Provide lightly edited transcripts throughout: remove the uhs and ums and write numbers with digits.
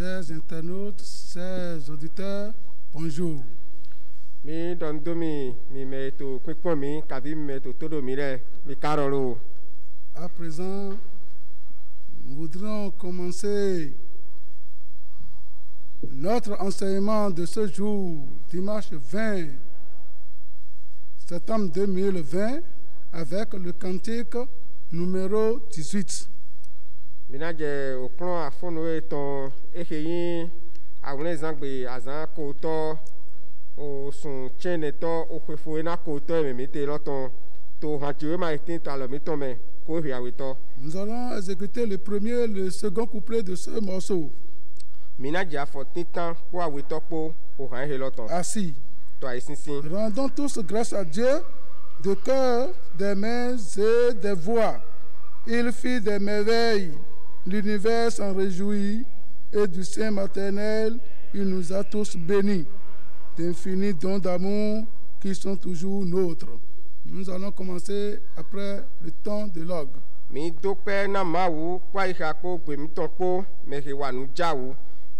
Chers internautes, chers auditeurs, bonjour. Mi dondomi mi meto kwekpo mi kavi mi meto todo mi re mi karolo. À présent, nous voudrions commencer notre enseignement de ce jour, dimanche 20 septembre 2020, avec le cantique numéro 18. Minaje oklon afono eton eheyin awon zangbe azan ko to o sun chene to o kwefo ena ko to ememite loton to hanjiwe ma etin ta lo mi ton me ko hiawe to. Nous allons exécuter le premier et le second couplet de ce morceau. Minaje afo tintan po awe to po o han he loton. Assis. To aisinsin. Rendons tous grâce à Dieu de cœur, des mains et des voix. Il fit des merveilles. L'univers s'en réjouit et du sein maternel, il nous a tous bénis d'infinis dons d'amour qui sont toujours nôtres. Nous allons commencer après le temps de l'orgue. Mi dope na mawu kwa ihako gbe mi ton po me he wa nu jawu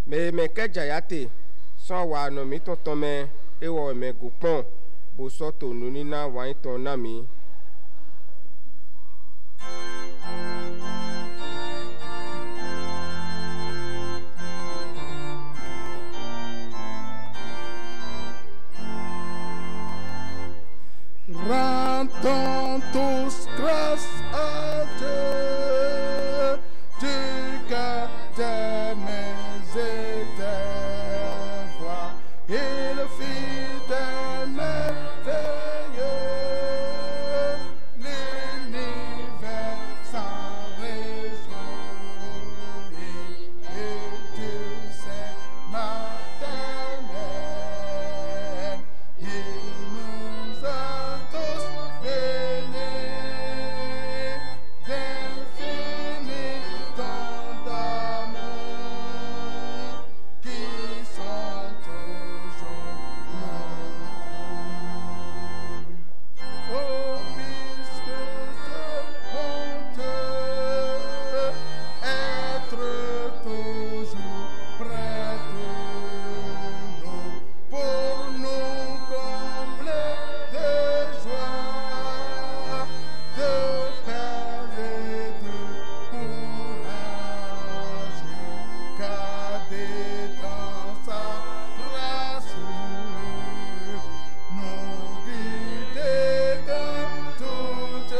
me keja yate so wa no mi ton ton me e wo me go pon bo so to nu ni na wa ton na mi. Rendons tous grâce à Dieu du cœur, des mains et des voix. Il fit des merveilles, l'univers s'en réjouit et du sein maternel, il nous a tous bénis d'infinis dons d'amour qui sont toujours nôtres. Oh, puisque ce bon Dieu être toujours près de nous pour nous combler de joie, de paix et de courage, garder dans sa grâce, nous guider dans toute,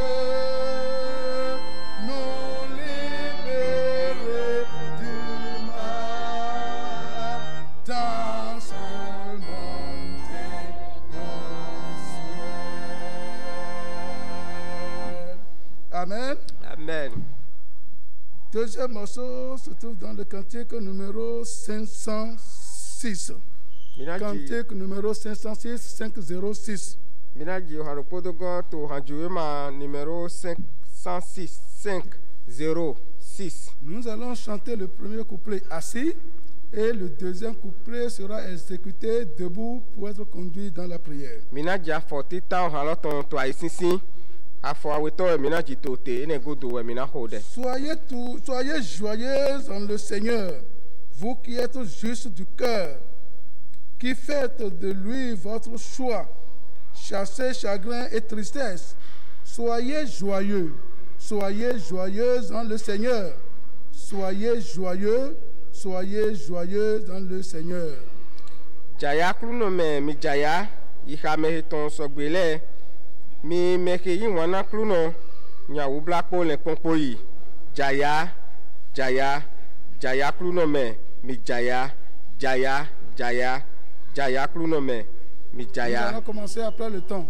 nous libérer du mal dans ce monde au ciel. Amen. Amen. Deuxième morceau se trouve dans le cantique numéro 506. Minaji Cantique numéro 506, 506. minaji haropodogo to hanjiwe ma numéro 506 506. Nous allons chanter le premier couplet assis et le deuxième couplet sera exécuté debout pour être conduit dans la prière. Minaji afo tita haloton to aisinsin afo aweto minaji to te ene godo mina hode. Soyez joyeux en le Seigneur, vous qui êtes justes du cœur, qui faites de lui votre choix. Chassez chagrin et tristesse. Soyez joyeux dans le Seigneur. Soyez joyeux dans le Seigneur. Jaya kluno me mi jaya iha me ton sogbele mi meke yin wana kluno nya wu blackpo le ponpo yi jaya kluno me mi jaya kluno me mi Nous jaya. allons commencer après le temps.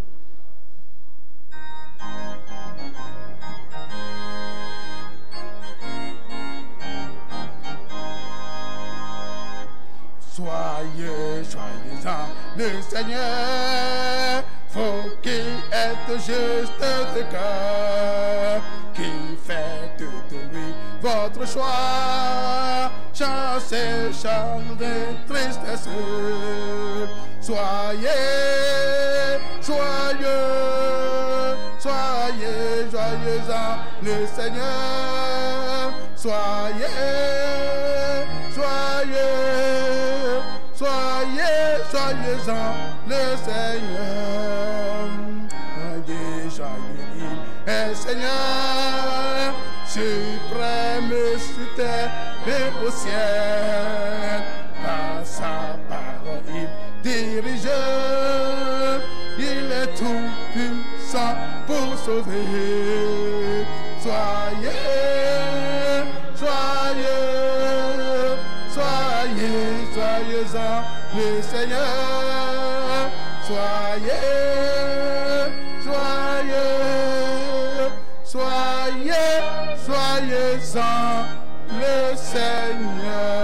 Soyez joyeux en le Seigneur, vous qui êtes juste de cœur, qui faites de lui votre choix, chassez chagrin et tristesse. Soyez joyeux en le Seigneur. Soyez, soyez, soyez, soyez-en le Seigneur. Soyez, soyez, il est Seigneur, suprême sur terre et au ciel. Par sa parole, il dirige, il est tout puissant pour sauver. Soyez, soyez, soyez, soyez-en le Seigneur. Soyez, soyez, soyez, soyez-en le Seigneur.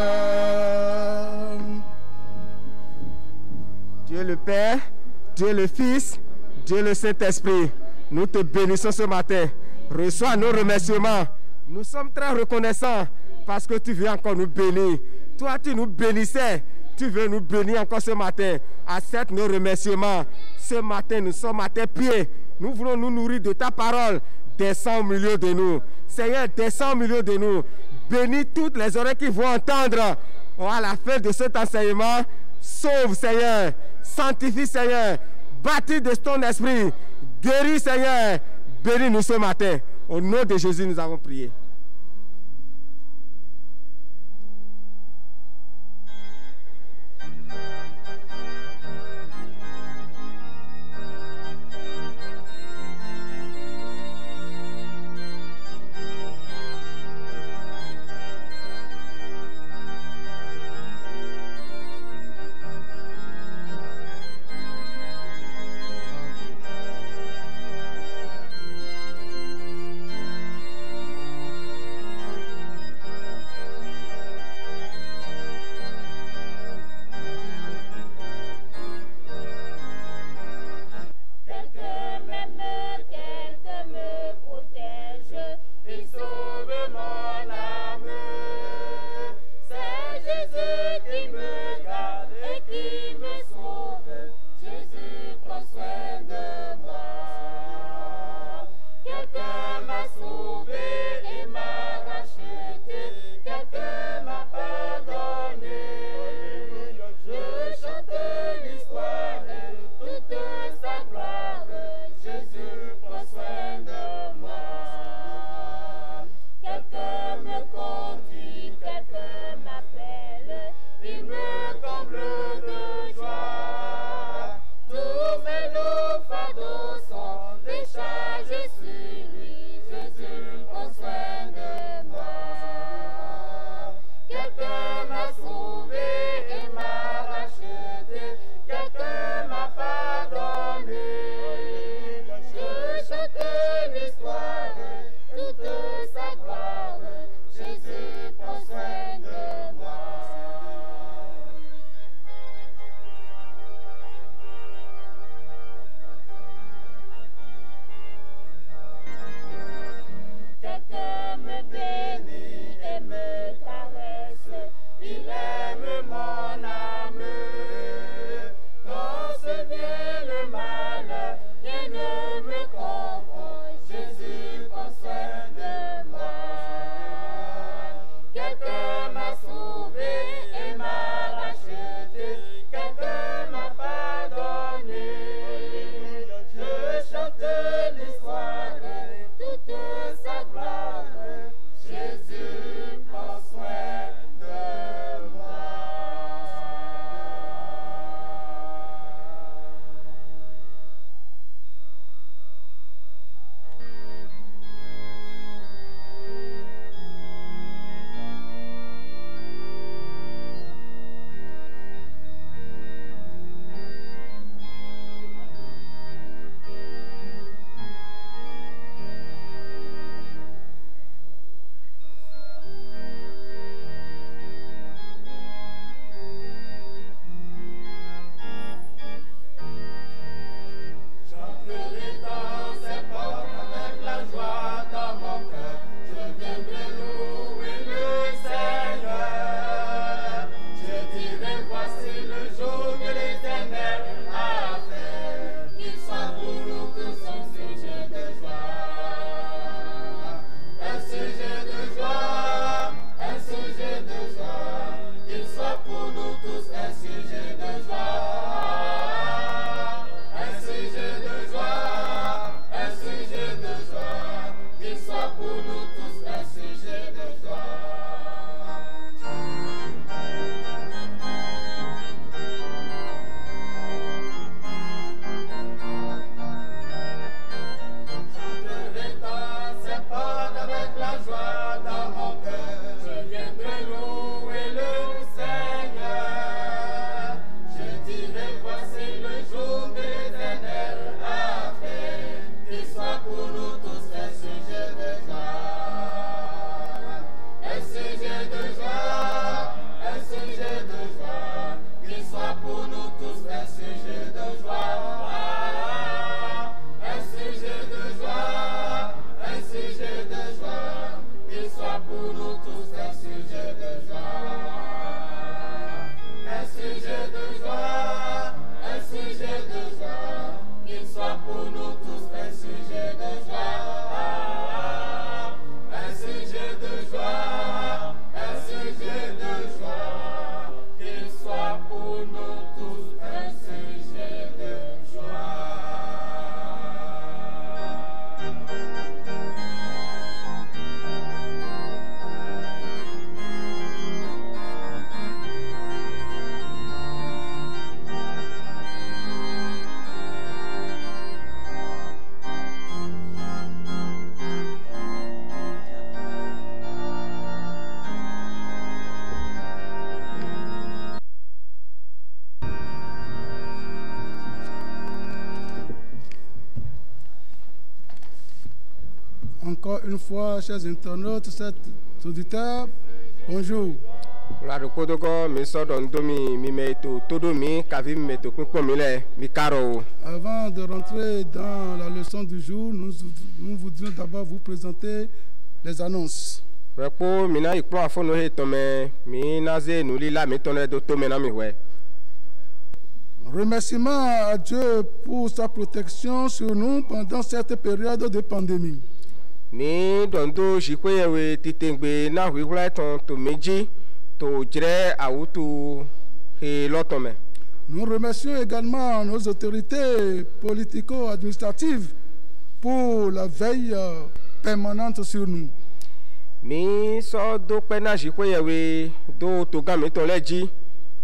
Dieu le Père, Dieu le Fils, Dieu le Saint-Esprit, nous te bénissons ce matin. Reçois nos remerciements. Nous sommes très reconnaissants parce que tu veux encore nous bénir. Toi, tu nous bénissais. Tu veux nous bénir encore ce matin. Accepte nos remerciements. Ce matin, nous sommes à tes pieds. Nous voulons nous nourrir de ta parole. Descends au milieu de nous. Seigneur, descends au milieu de nous. Bénis toutes les oreilles qui vont entendre. À la fin de cet enseignement, sauve, Seigneur. Sanctifie, Seigneur. Bâtis de ton esprit. Guéris, Seigneur. Bénis-nous ce matin. Au nom de Jésus, nous avons prié. L'histoire, toute sa gloire, Jésus. soit pour nous tous un sujet de joie. Chanterai ta symphone avec la joie dans mon cœur. Je viendrai louer le Seigneur. Je dirai voici le jour que l'Éternel a fait. Qu'il soit pour nous tous un sujet de joie. Un sujet de joie, un sujet de joie. Qu'il soit pour nous tous un sujet de joie. Un sujet de joie, un sujet de joie. Qu'il soit pour nous tous un sujet de joie. Un sujet de joie, un sujet de joie. Qu'il soit pour nous tous un sujet de joie. Un sujet de joie, un sujet de joie. Qu'il soit pour nous tous un sujet de joie. Encore une fois, chers internautes, chers auditeurs, bonjour. La rokodogo mi sɔdɔ ndomi mi me to todo mi kavi mi me to kpekpɔ mi lɛ mi karo. Avant de rentrer dans la leçon du jour, nous voudrions d'abord vous présenter les annonces. Wɛkpo mina yi kplɔ afɔnu he tɔmɛ mi naze nuli la mi tɔnɛ do tome na mi wɛ. Remerciements à Dieu pour sa protection sur nous pendant cette période de pandémie. Mi dɔndo zikpe yewe titengbe na huiwla tɔn to medzi to dzre awutu he lɔtɔmɛ. Nous remercions également nos autorités politico-administratives pour la veille permanente sur nous. Mi sɔ do kpɛ na zikpe yewe do to gamitɔ lɛ dzi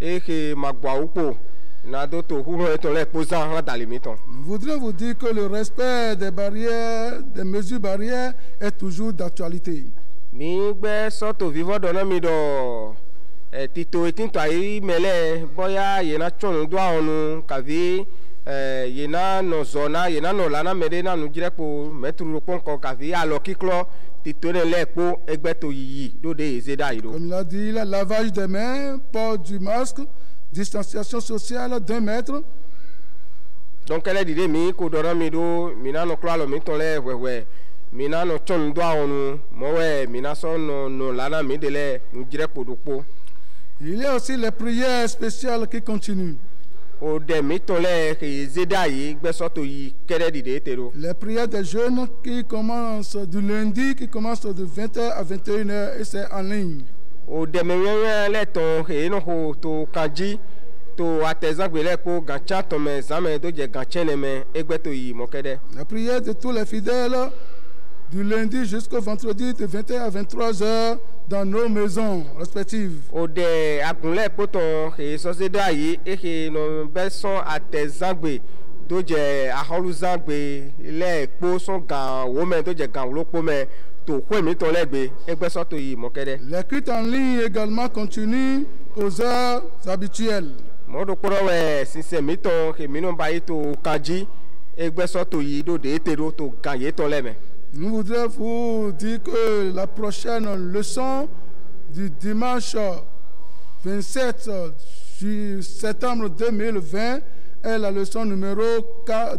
ehe magbɔ awu kpo na do to huhɔ etɔ lɛ kpozã hã dalimi tɔn. Nous voudrions vous dire que le respect des barrières, des mesures barrières est toujours d'actualité. Mi gbɛ sɔto vivɔ dɔ na mi dɔ tito etintɔ ayi mɛlɛ bɔya yena tsɔnu do awɔnu kavi yena nɔ zɔ na yena nɔ la na mɛ de na nudzrɛ kpo mɛturu kpɔnkɔ kavi alɔ kiklɔ tito ne lɛ kpo egbɛto yiyi do de eze da yi do. Comme il a dit, le lavage des mains, port du masque, distanciation sociale d'1 mètre. Donc elle dit mi ko dɔrɔ mi do mina nɔ kura lɔ mi tɔ lɛ wɛwɛ mina nɔ tsɔnu do awɔnu mɔwɛ mina sɔ nɔ la na mi de lɛ nudzrɛ kpo do kpo. Il y a aussi les prières spéciales qui continuent. O de mi tɔ lɛ eze da yi gbɛsɔto yi kɛrɛ di de ete do. Les prières des jeunes qui commencent du lundi, qui commencent de 20h à 21h et c'est en ligne. O de mi wɛwɛ lɛ tɔn he no ho to kadzi to atɛzãgbe lɛ kpo gàtsa tɔmɛ zãmɛ do dze gàtsɛ nɛ mɛ egbɛto yi mɔkɛ dɛ. La prière de tous les fidèles du lundi jusqu'au vendredi de 20h à 23h dans nos maisons respectives. O de agunlɛ kpotɔ he sɔse do ayi ehe nɔ bɛ sɔn atɛzãgbe do dze ahɔluzãgbe lɛ kpo sɔn gã womɛ do dze gã wolo kpo mɛ to xoemitɔ lɛ gbe egbɛsɔto yi mɔkɛ dɛ. Les cultes en ligne également continuent aux heures habituelles. Mɔdo kpɔdɔ wɛ sinsɛmitɔ he minɔ ba yi to kadzi egbɛsɔto yi do de ete do to gã yetɔ lɛ mɛ. Nous voudrions vous dire que la prochaine leçon du dimanche 27 septembre 2020 est la leçon numéro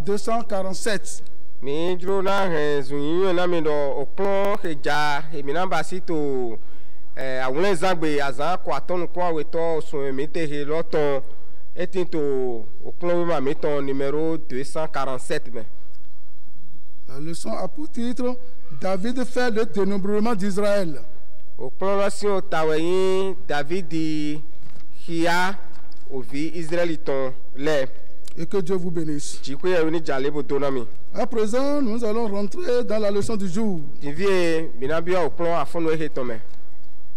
247. Mi dzro na hɛ zunyinyɔ na mi dɔ okplɔ he dza he mina ba si to awulɛ zãgbe azã kɔ atɔnu kɔ awetɔ sun mi te he lɔtɔn eti to okplɔ wi ma mi tɔn numéro 247 mɛ. La leçon a pour titre David fait le dénombrement d'Israël. Okplɔ lɔ si o tawɛ yi David xia ovi Israɛlitɔn lɛ. Et que Dieu vous bénisse. Jikwe ya uni jale bo donami. À présent, nous allons rentrer dans la leçon du jour. Divie binabia au plan à fond he tome.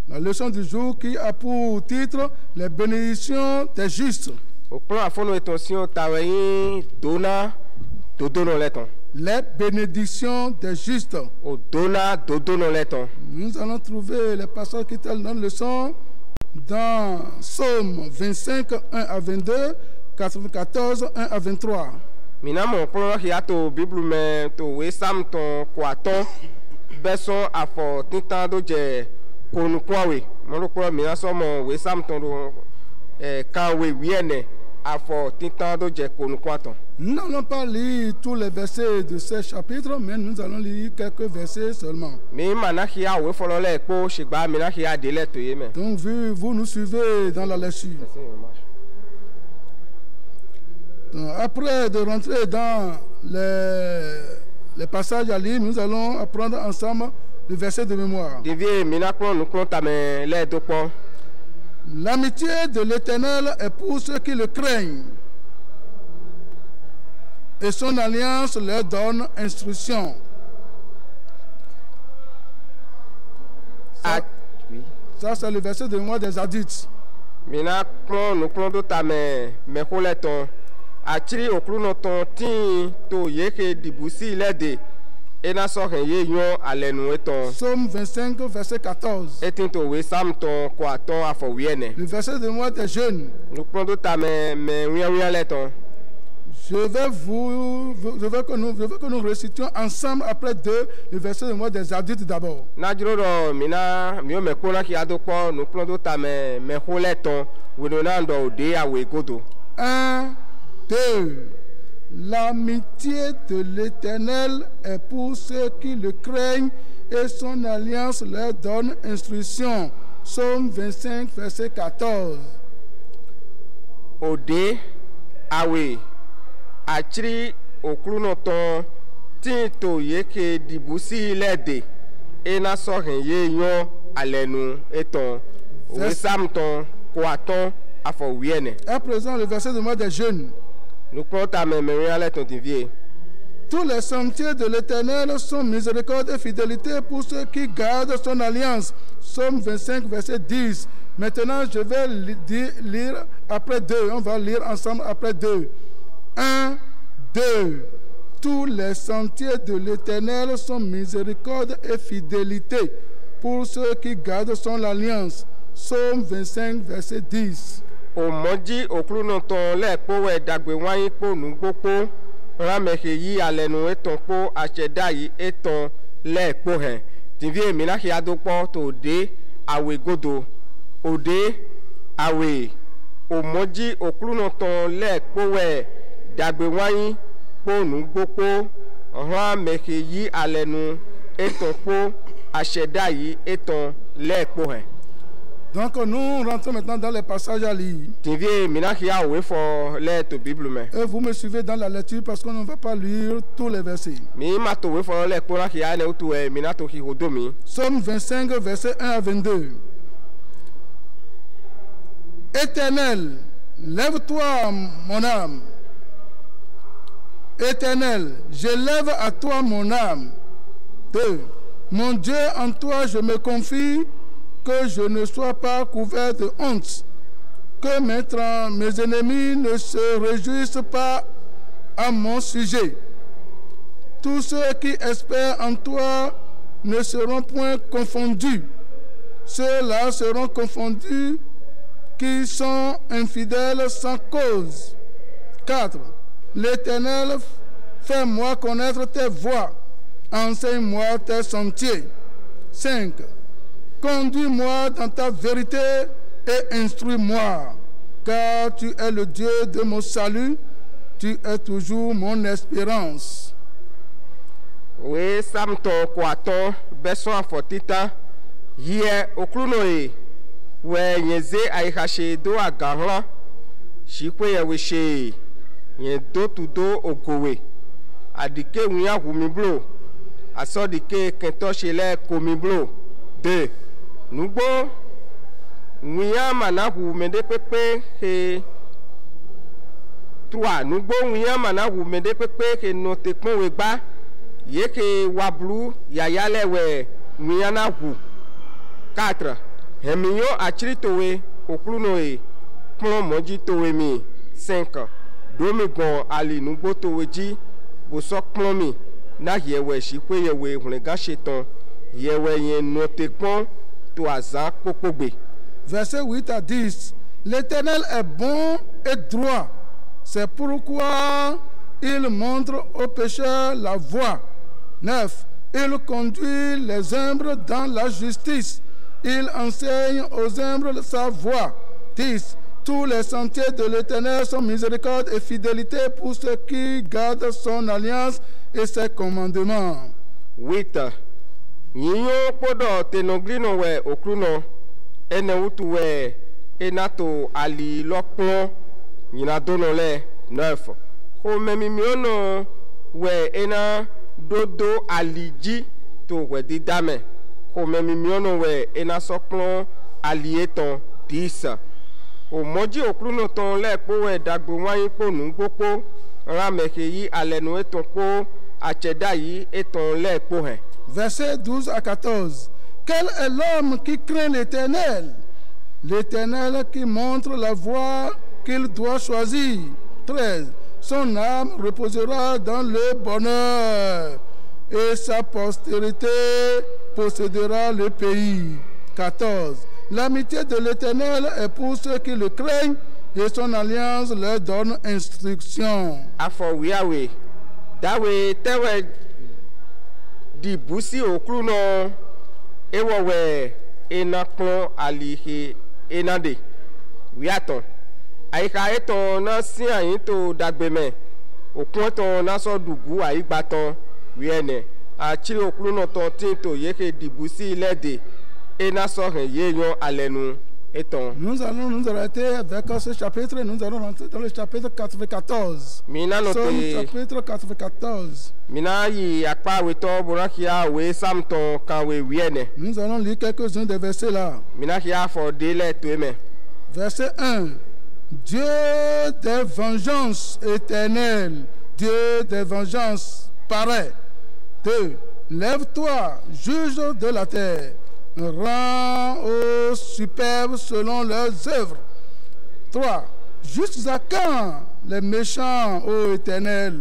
La leçon du jour qui a pour titre les bénédictions des justes. Au plan à fond etonsion taweyin dona dodono leton. Les bénédictions des justes. O dona dodono leton. Nous allons trouver les passages qui te donnent leçon dans Psaume 25, 1 à 22, 94, 1 à 23. Minamo plan hi ato Bible me to we sam ton kwaton beson afo tintan do je konu kwawe. Mo ro plan mina so mo we sam ton do kan we wiene afo tintan do je konu kwaton. Nous n'allons pas lire tous les versets de ce chapitre, mais nous allons lire quelques versets seulement. Mi mana hi a we folo le po shigba mina hi a de le to yeme. Donc, vous nous suivez dans la lecture. Donc, après de rentrer dans les passages à lire, nous allons apprendre ensemble le verset de mémoire. Divie mina klon nu klon tame le do po. L'amitié de l'Éternel est pour ceux qui le craignent, et son alliance leur donne instruction. Ah, oui. Ça, c'est le verset de mémoire des adultes. Mina klon nu klon do tame me ko le ton. Atri okluno ton tin to yeke dibusi lede ena so ye yon alenu eton. Psaume 25, verset 14. Etin to we sam ton kwa ton afo wiene. Le verset de mémoire des jeunes. Nous prenons ta me wiya leton. Je veux que nous récitions ensemble après le verset de mémoire des adultes d'abord. Najro do mina mi o me kona ki adoko nous prenons ta me ho leton we no na ndo de awe godo. 1, 2. L'amitié de l'Éternel est pour ceux qui le craignent et son alliance leur donne instruction. Psaume 25, verset 14. Ode awe atri okluno ton tinto yeke dibusi lede ena so ye yon alenu eton we sam ton kwa ton afo wiene. À présent, le verset de moi des jeunes. Nous prenons ta main, ton divier. Tous les sentiers de l'Éternel sont miséricorde et fidélité pour ceux qui gardent son alliance. Psaume 25, verset 10. Maintenant, je vais lire après 2. On va lire ensemble après 2. 1, 2. Tous les sentiers de l'Éternel sont miséricorde et fidélité pour ceux qui gardent son alliance. Psaume 25, verset 10. O moji okluno ton le po we dagbe wan po nu gopo ramehe yi alenu eton po acheda yi eton le po hen divie mi na ki adokpo to de awe godo ode awe o moji okluno ton le po we dagbe wan po nu gopo ramehe yi alenu eton po acheda yi eton le po hen. Donc nous rentrons maintenant dans les passages à lire. Et vous me suivez dans la lecture parce qu'on ne va pas lire tous les versets. Psaume 25, versets 1 à 22. Éternel, lève-toi mon âme. Éternel, je lève à toi mon âme. 2. Mon Dieu, en toi je me confie. Que je ne sois pas couvert de honte, que mes ennemis ne se réjouissent pas à mon sujet. Tous ceux qui espèrent en toi ne seront point confondus. Ceux-là seront confondus qui sont infidèles sans cause. 4. L'Éternel, fais-moi connaître tes voies, enseigne-moi tes sentiers. 5. Conduis-moi dans ta vérité et instruis-moi, car tu es le Dieu de mon salut, tu es toujours mon espérance. Oui, Samto Kwaton, Besson Afotita, hier au Clunoé, ouais, Yeze Aïhaché do à Garla, Chikwe Yawiché, Yen do to do au Gowe, Adike Ouya Humiblo, Asodike Kentochele Komiblo, 2. Nubo Ouya Manahu Mende Pepe, 3 nugbo wiyan mana wu mede pepe ke no te pon we gba ye ke wablu yaya lewe wiyan na wu 4 hemiyo achiri towe okruno e pon moji towe mi 5 domi gon ali nugbo towe ji bo so pon mi na yewe si pe yewe hun ga setan yewe yen no te pon to azan popogbe. Verset 8 à 10. L'Éternel est bon et droit. C'est pourquoi il montre aux pécheurs la voie. 9. Il conduit les humbles dans la justice. Il enseigne aux humbles sa voie. 10. Tous les sentiers de l'Éternel sont miséricorde et fidélité pour ceux qui gardent son alliance et ses commandements. 8. Yiyo podo tenoglino we okruno ene utu we enato ali lokpon yina dono le 9. Ho memi miono we ena dodo aliji to we didame. Ho memi miono we ena sokpon ali eton 10. O moji okruno ton le po we dagbo wayin po nu gbopo rameke yi alenu eton po acheda yi eton le po he. Versets 12 à 14. Quel est l'homme qui craint l'Éternel? L'Éternel qui montre la voie qu'il doit choisir. 13. Son âme reposera dans le bonheur et sa postérité possédera le pays. 14. L'amitié de l'Éternel est pour ceux qui le craignent et son alliance leur donne instruction. Afọ wiawe dawe tewe di busi okruno ewowe enakpon alihe enade wiaton aika eton na si ayin to dagbeme okun ton na so dugu aigbaton wiene achiri okruno ton tin to yeke di busi lede ena so hen yeyon alenu eton. Nous allons nous arrêter avec ce chapitre et nous allons rentrer dans le chapitre 94. Mina no Somme te chapitre 94. mina yi akpa weto burakia we samton kan we wiene Nous allons lire quelques-uns des versets là. mina kia for dele to eme. Verset 1. Dieu des vengeances éternelles, Dieu des vengeances paraît. 2. Lève-toi, juge de la terre, rends aux superbes selon leurs œuvres. 3. Jusqu'à quand les méchants, ô Éternel,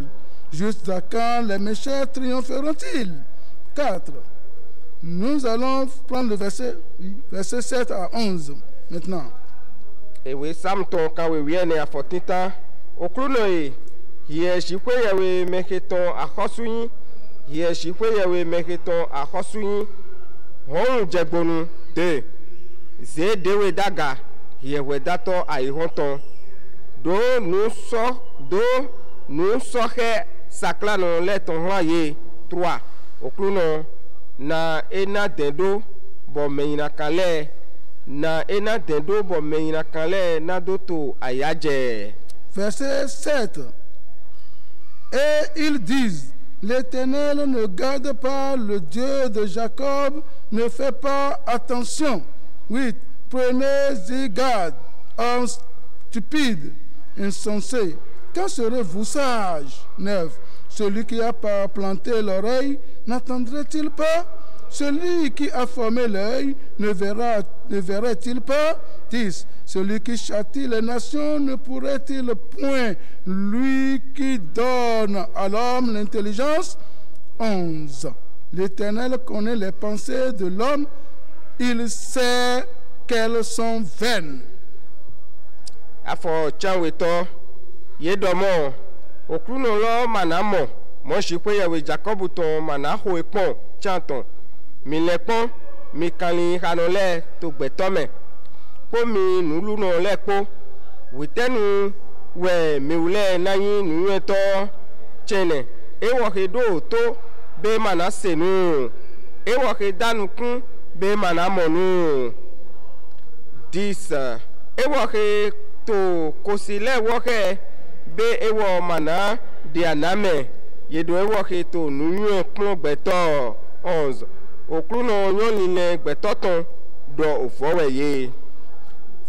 jusqu'à quand les méchants triompheront-ils? 4. Nous allons prendre le verset 7 à 11 maintenant. Ewe samton kan we wiene afotita okruno e ye shikwe yewe meketon akhosuyin ye shikwe yewe meketon akhosuyin hon jegbonu de ze dewe daga yewe dato aihonton do nu so he saklano leton haye 3 okruno na ena dendo bo meina kale na ena dendo bo meina kale na doto ayaje. Verset 7. Et ils disent, l'Éternel ne garde pas, le Dieu de Jacob ne fait pas attention. 8. Prenez-y garde, hommes stupides, insensés. Quand serez-vous sages? 9. Celui qui a planté l'oreille n'entendrait-il pas? Celui qui a formé l'œil ne verrait-il pas? 10. Celui qui châtie les nations ne pourrait-il point, lui qui donne à l'homme l'intelligence? 11. L'Éternel connaît les pensées de l'homme, il sait qu'elles sont vaines. Afọ chanweto yedomo okruno lo manamo mo shikwe yewe Jacob ton manaho epon chanton mi lepon mi kanlin hanole to gbetome po mi nulu no lepo witenu we mi ule nayin nu eto chene ewo hedo to be manasenu ewo hedanukun be manamonu 10 ewo he to kosile wo he be ewo mana di aname yedo ewo he to nu epon gbeto 11 okruno yonline gbetoton do ofoweye.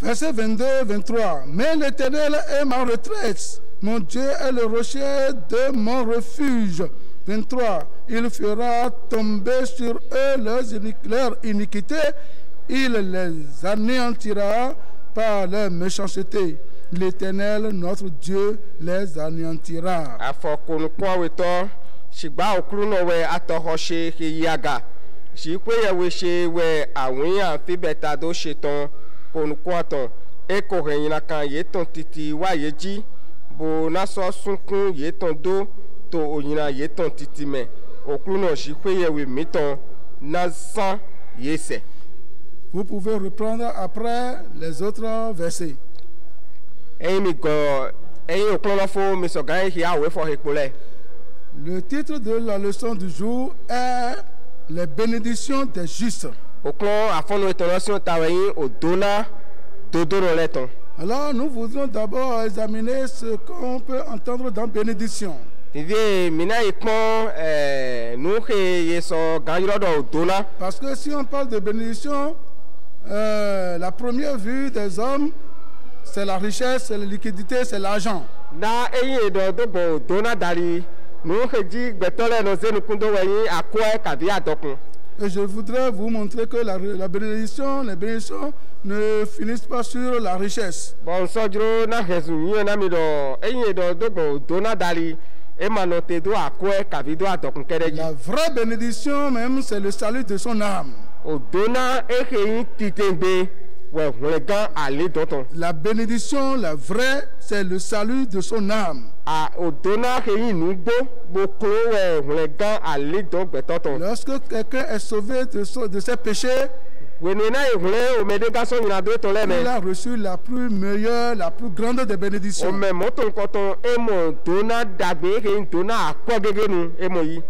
Verset 22-23. Mais l'Éternel est ma retraite Mon Dieu est le rocher de mon refuge. 23. Il fera tomber sur eux leur iniquité. Il les anéantira par leur méchanceté. L'Éternel, notre Dieu, les anéantira. Afɔkonukɔwetɔ sigba okluno wɛ atɔxɔse heyaga sikpe yewe se wɛ awin afi bɛta do setɔn konukɔtɔn eko hɛnyina kan yetɔn titi wa yedzi bo nasɔ sunkun yetɔn do to onyina yetɔn titi mɛ okluno sikpe yewe mitɔn nasan yese. Vous pouvez reprendre après les autres versets. Eyi mi gɔ eyi okluno fo misɔgã ehi awoe fɔ hekpo lɛ. Le titre de la leçon du jour est les bénédictions des justes. Alors nous voudrons d'abord examiner ce qu'on peut entendre dans bénédiction. Parce que si on parle de bénédiction, la première vue des hommes, c'est la richesse, c'est la liquidité, c'est l'argent. Et je voudrais vous montrer que les bénédictions ne finissent pas sur la richesse. La vraie bénédiction même, c'est le salut de son âme. La bénédiction, la vraie, c'est le salut de son âme. Lorsque quelqu'un est sauvé de ses péchés, il a reçu la plus meilleure, la plus grande des bénédictions.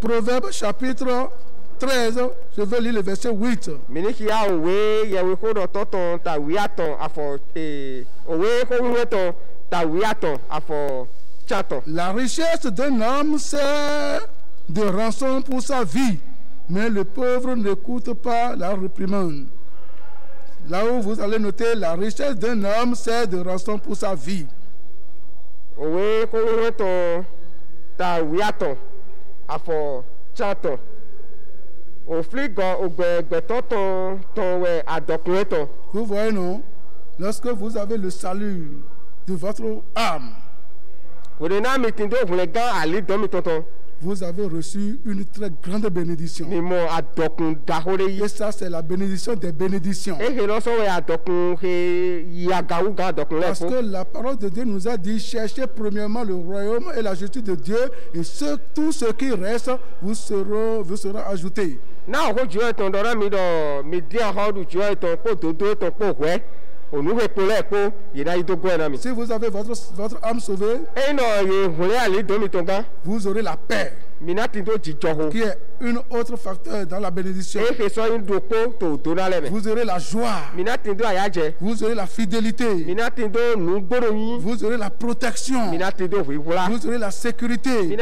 Proverbe chapitre 13, je vais lire le verset 8. La richesse d'un homme sert de rançon pour sa vie, mais le pauvre n'écoute pas la réprimande. Là où vous allez noter, la richesse d'un homme sert de rançon pour sa vie. Vous voyez, non? Lorsque vous avez le salut de votre âme, vous avez reçu une très grande bénédiction. Et ça, c'est la bénédiction des bénédictions. Parce que la parole de Dieu nous a dit, cherchez premièrement le royaume et la justice de Dieu, et tout ce qui reste vous sera ajouté. Si vous avez votre âme sauvée, vous aurez la paix, qui est un autre facteur dans la bénédiction. Vous aurez la joie, vous aurez la fidélité, vous aurez la protection, vous aurez la sécurité.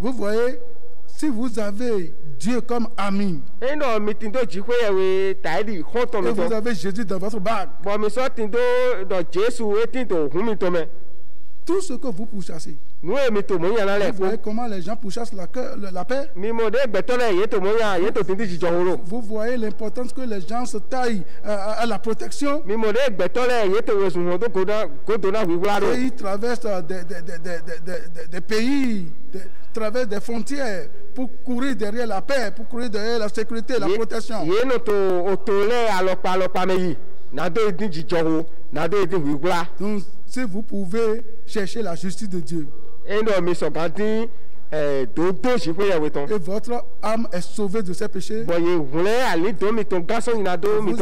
Vous voyez, si vous avez Dieu comme ami, et vous avez Jésus dans votre bague, tout ce que vous pourchassez, vous voyez comment les gens pourchassent la paix. Vous voyez l'importance que les gens se taillent à la protection. Et ils traversent des pays, traversent des frontières pour courir derrière la paix, pour courir derrière la sécurité, la protection. Donc, si vous pouvez chercher la justice de Dieu, et votre âme est sauvée de ses péchés, vous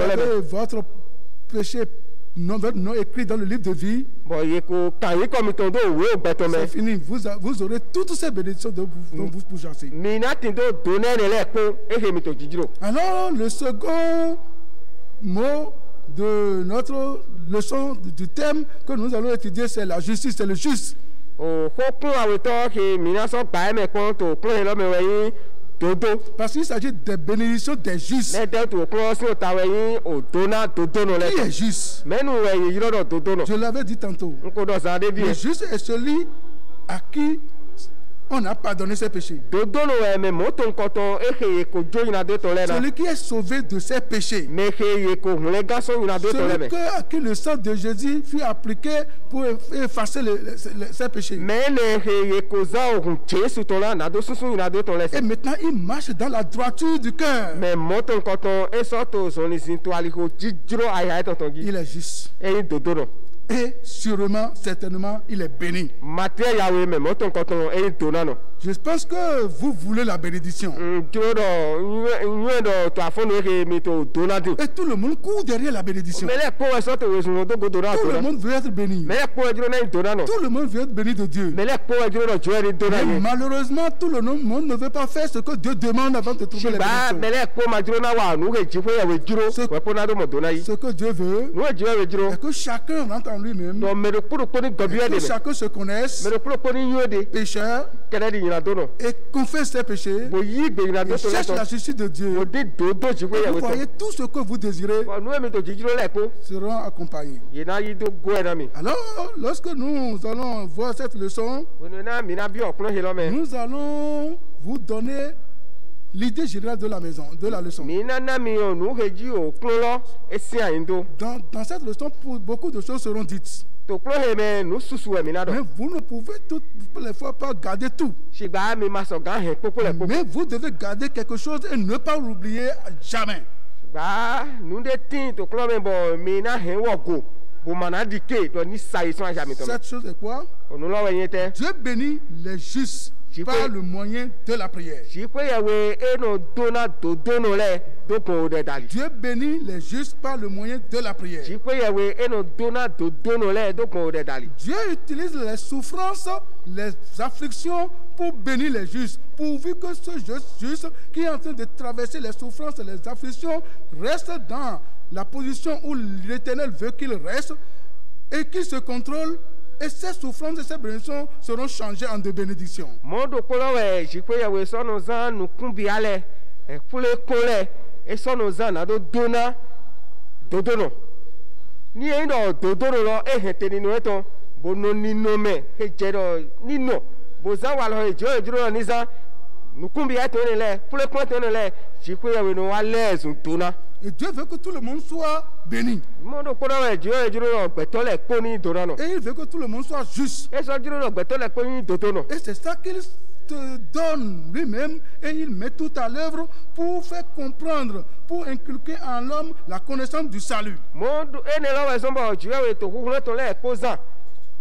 avez votre péché, votre nom écrit dans le livre de vie, c'est fini. Vous aurez toutes ces bénédictions dont vous pourchassez. Alors, le second mot de notre leçon, du thème que nous allons étudier, c'est la justice, c'est le juste. dodo. Parce qu'il s'agit des bénédictions des justes. Ne de to klo si o ta we yin o dona dodo no le. Qui est juste? Me nu we yi ro dodo no. Je l'avais dit tantôt. Nko do za de bi. Le juste est celui à qui on a pardonné ses péchés. Dodo no we me moto nkoton ehe ko jo ina de to le na. Celui qui est sauvé de ses péchés. Me he ko hun le gaso ina de to le Celui me. à qui le sang de Jésus fut appliqué pour effacer ses péchés. Me ne he ko za o hun Jesu to la na do susun ina de to le. Et maintenant, il marche dans la droiture du cœur. Me moto nkoton e so to so ni sin to ali ko jijiro aya to tongi. Il est juste. E dodo no. Et sûrement, certainement, il est béni. Mate yawe me moto nkoton e dona no. Je pense que vous voulez la bénédiction. Jiro do nwe do to afono ehe mi to dona di. Et tout le monde court derrière la bénédiction. Me le ko we so to we sun do go dona Tout to le la. monde veut être béni. Me le ko we jiro na dona no. Tout le monde veut être béni de Dieu. Me le ko we jiro do jo e dona Mais ni. malheureusement, tout le monde ne veut pas faire ce que Dieu demande avant de trouver la Ba me bénédiction. le ko ma jiro na wa nu ke ji fo ya we jiro we po na do mo dona yi. Ce que Dieu veut, Nu e jiro we jiro. c'est que chacun rentre en lui-même, Do me do puru ko ni gobi e que de me. chacun se connaisse, Me do puru ko ni yu de. pécheur, Kele di ina do no. et confesse ses péchés, Bo yi gbe ina do et to le cherche to. la justice de Bo Dieu. di dodo ji fo ya Vous we to. voyez, tout ce que vous désirez Bo nu e mi to ji jiro le po. seront accompagnés. Ye na yi do go e na mi. Alors, lorsque nous allons voir cette leçon, Wonu na mi na bi okun he lo me. nous allons vous donner l'idée générale de la maison, de la leçon. Mi na na mi o nu he ji okun lo e si ayin do. Dans cette leçon, beaucoup de choses seront dites. To klo he me nu susu e mi na do. Mais vous ne pouvez toutes les fois pas garder tout. Shigba mi ma so gan he popo le popo. Mais vous devez garder quelque chose et ne pas l'oublier jamais. Ba nu de tin to klo me bo mi na he wo go. Bo mana dike do ni sai so aja mi to me. Cette chose est quoi? Onu lo we yin te. Dieu bénit les justes J'y par peux- le moyen de la prière. Shi pe ye we e no dona dodo no le do ko de dali. Dieu bénit les justes par le moyen de la prière. Shi pe ye we e no dona dodo no le do ko de dali. Dieu utilise les souffrances, les afflictions pour bénir les justes, pourvu que ce juste qui est en train de traverser les souffrances et les afflictions reste dans la position où l'Éternel veut qu'il reste et qu'il se contrôle. Et ces souffrances et ces bénédictions seront changées en de bénédictions. Mo do ko lo we shi pe ye we so no zan nu kumbi ale. E kule ko le e so no zan na do dona dodo no. Ni e no dodo no lo e hete ni no eto. Bo no ni no me he je do ni no. Bo za wa lo e je juro ni za. Nu kumbi ya to ni le, kule ko to ni le. Shi pe ye we no wa le zun dona. Et Dieu veut que tout le monde soit béni. Mo do ko lo we je juro gbeto le ko ni dona no. Et il veut que tout le monde soit juste. E so juro gbeto le ko ni dodo no. Et c'est ça qu'il te donne lui-même et il met tout à l'œuvre pour faire comprendre, pour inculquer en l'homme la connaissance du salut. Mo do ene lo we so bo je we to hu to le ko za.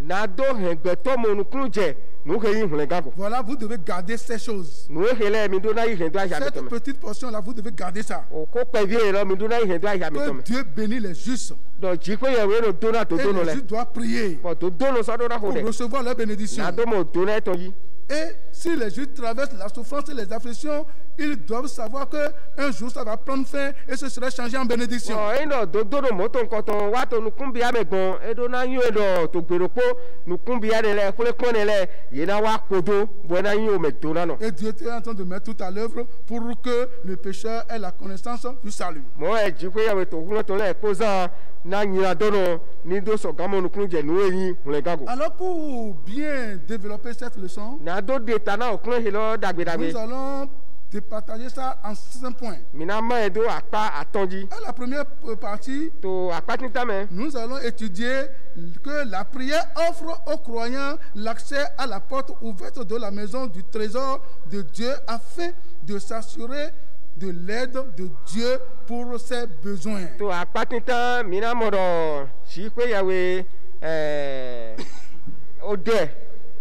Na do he gbeto mo nu kunu je. Nu he yin hule gago. Voilà, vous devez garder ces choses. Nu he le mi do na yi he do aja mi to Cette me. petite portion-là, vous devez garder ça. O ko pe vie lo mi do na yi he do aja mi to Que me. Dieu bénit les justes. Do ji pe ye we no do na to Et do no les le. justes doivent prier Bo to do no so do na ho pour de. recevoir leur bénédiction. Na do mo do na to yi. Et si les justes traversent la souffrance et les afflictions, ils doivent savoir qu'un jour ça va prendre fin et ce sera changé en bénédiction. O e no do do no mo to nkan ton wa to nu kumbi ame gbon e do na yin e do to gbero po nu kumbi ade le kule ko ne le ye na wa kodo bo na yin o me do na no. Et Dieu est en train de mettre tout à l'œuvre pour que le pécheur ait la connaissance du salut. Mo e ji pe ye we to hu to le ko za na yin a do no ni do so gamo nu kunu je nu e yin hule gago. Alors pour bien développer cette leçon, Na do de ta na o kunu he lo dagbe dagbe. nous allons départager ça en 5 points. Mina ma e do apa atonji. À la première partie, To apa tinta me. nous allons étudier que la prière offre aux croyants l'accès à la porte ouverte de la maison du trésor de Dieu afin de s'assurer de l'aide de Dieu pour ses besoins. To apa tinta mina mo do si pe ya we ode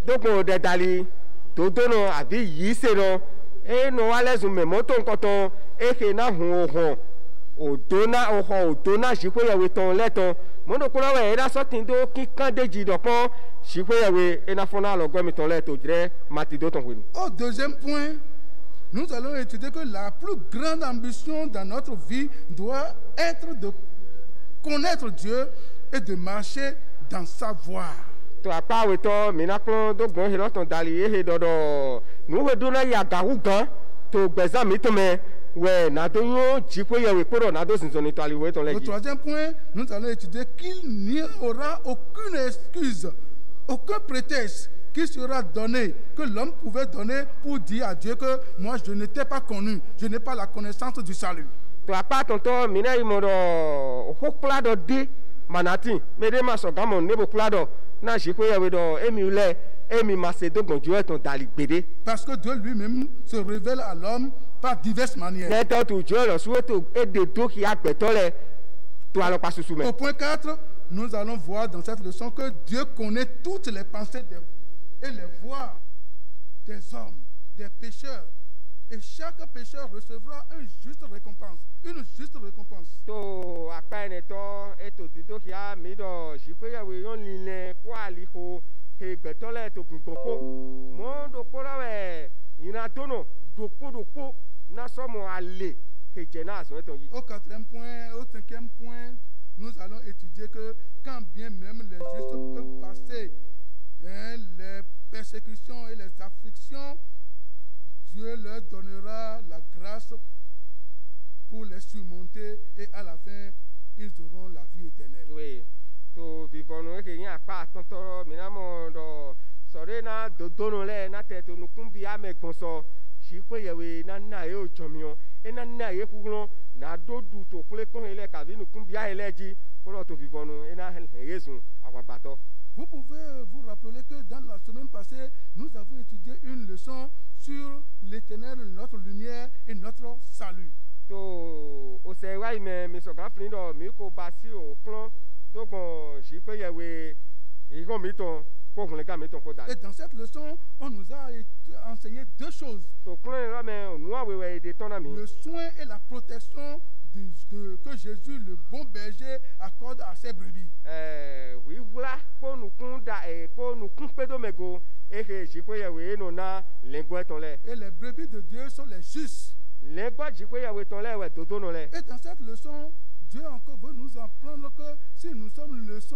doko de dali dodo no abi yi se no e no wale zu me moto nkoton e ke na hu ho odona oho odona si pe ya we ton leton mo do ko we da so tin do ki kan deji do pon si pe ya we e na fona lo gbo mi ton leto jire mati do ton wini. Au deuxième point, nous allons étudier que la plus grande ambition dans notre vie doit être de connaître Dieu et de marcher dans sa voie. To apa we to mina klo do gbon he lo ton dali e he dodo nu we do na ya ga hu gan to gbezan mi to me ouais nado yo jikwe yewe poro nado zinzoni to aliwe ton Au leji. troisième point, nous allons étudier qu'il n'y aura aucune excuse, aucun prétexte qui sera donné, que l'homme pouvait donner pour dire à Dieu que moi je n'étais pas connu, je n'ai pas la connaissance du salut. To apa tonto mina imodo hokpla do de manati mede ma so gamo nebo kpla do na jikwe yewe do emi ule emi macedo gbonju eton dali gbede. Parce que Dieu lui-même se révèle à l'homme par diverses manières. Neto tu jo lo sueto ede do ki agbeto le to alo pasusu me. Au point 4, nous allons voir dans cette leçon que Dieu connaît toutes les pensées et les voies des hommes, des pécheurs. Et chaque pécheur recevra une juste récompense. Une juste récompense. To apa ene to eto dito kia mi do jikwe yewe yon lile kwa liho he gbeto le to gbogbo mo do kpolo we yina tono dokpo na somo ale he jena azo eton yi. Au quatrième point, au cinquième point, nous allons étudier que quand bien même les justes peuvent passer les persécutions et les afflictions, Dieu leur donnera la grâce pour les surmonter et à la fin, ils auront la vie éternelle. Oui, to vivonu eke yin apa tontoro minamo do sore na dodono le na te to nukumbi ame gonso jikwe yewe na ye ojomio e na ye kuglon na dodu to kule kon ele kavi nukumbi a eleji polo to vivonu e na yesu awagbato. Vous pouvez vous rappeler que dans la semaine passée, nous avons étudié une leçon sur l'éternel, notre lumière et notre salut. To o se wa ime mi so kan flindo mi ko basi o klon to gbon jikwe yewe igon mi ton po gun le ga mi ton ko Et dali. dans cette leçon, on nous a enseigné deux choses. To klon lo me nu awewe de ton ami. Le soin et la protection que Jésus, le bon berger, accorde à ses brebis. Wíwúlá kpónukún da kpónukún pédomego ehe jikweyewe eno na lẹ́gbọ́ ẹ̀tàn lẹ̀. Et les brebis de Dieu sont les justes. Lẹ́gbọ́ jikweyewe tán lẹ̀ wẹ̀ dodo nọ lẹ̀. Et dans cette leçon, Dieu encore veut nous apprendre que si nous sommes justes,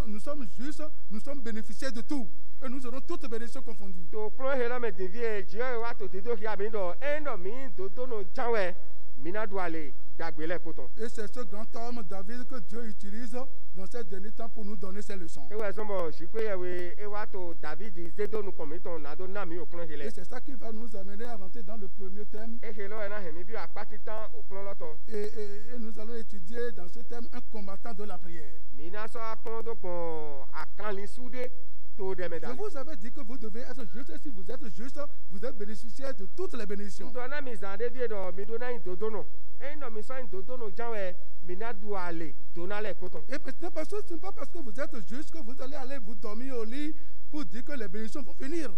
nous sommes bénéficiaires de tout. Et nous aurons toutes les bénédictions confondues. To kplɔ ehe la me devi jiɔ wa to dedo xia mi dɔ enɔ mi dodo nɔ janwɛ mina do ale dagbe lɛ kpotɔn. Et c'est ce grand homme David que Dieu utilise dans ces derniers temps pour nous donner ces leçons. Ewɛ sɔnbɔ jikweyewe ewa to David zedo nu kɔmitɔn nado na mi o kplɔ ehe Et lɛ. c'est ça qui va nous amener à rentrer dans le premier thème. Ehe lɔ yɛna hɛmi bi akpati tan o kplɔ lɔtɔ. Et nous allons étudier dans ce thème un combattant de la prière. Mina sɔ akplɔ do gbɔn akanlisude to dɛmɛ Je dali. vous avais dit que vous devez être juste. Et si vous êtes juste, vous êtes bénéficiaire de toutes les bénédictions. Ndɔna mi zan de vie dɔ mi do na yin dodo nɔ eyin dɔ mi sɔ yin dodo nɔ janwɛ mi na du ale dona lɛ kpotɔn. Et maintenant, parce que ce n'est pas parce que vous êtes juste que vous allez aller vous dormir au lit pour dire que les bénédictions vont venir.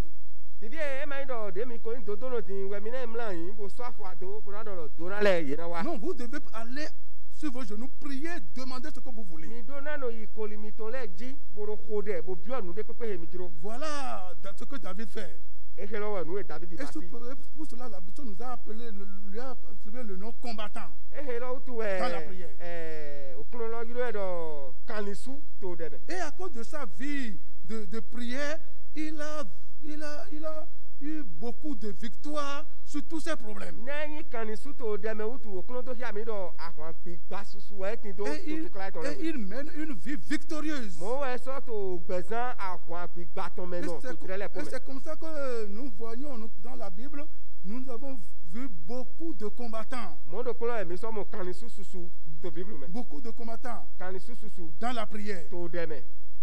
Tivi ema yin dɔ de mi ko yin dodo nɔ tin wɛ mi na mla yin bo sɔ afɔ ado ko na dɔ lɔ dona lɛ yina wa. Non, vous devez aller sur vos genoux, prier, demander ce que vous voulez. Mi do na no yi koli mi tɔn lɛ dzi boro xɔ dɛ bo biɔ nu de kpekpe he mi dzro. Voilà ce que David fait. Ehe lɔ wɛ nu ye David Et basi. pour cela, la Bible nous a appelé, lui a attribué le nom combattant. Ehe lɔ wotu Dans la prière. okunu lɔ yiro yɛ dɔ kanisu to dɛmɛ. Et à cause de sa vie de prière, il a eu beaucoup de victoires sur tous ses problèmes. N'enyi kanisu to dɛmɛ wotu okunu do xia mi dɔ ahɔnpigba susu wɛ tin do Et to kila tɔn lɛ. il mène une vie victorieuse. Mo wɛ sɔ to gbɛzan ahɔnpigba tɔn mɛ Et nɔ to tirɛ lɛ et kɔmɛ. c'est comme ça que nous voyons dans la Bible, nous avons vu beaucoup de combattants. Mo do kplɔ yɛ mi sɔ mo kanisu susu to biblu mɛ. Beaucoup de combattants Kanisu susu dans la prière, to dɛmɛ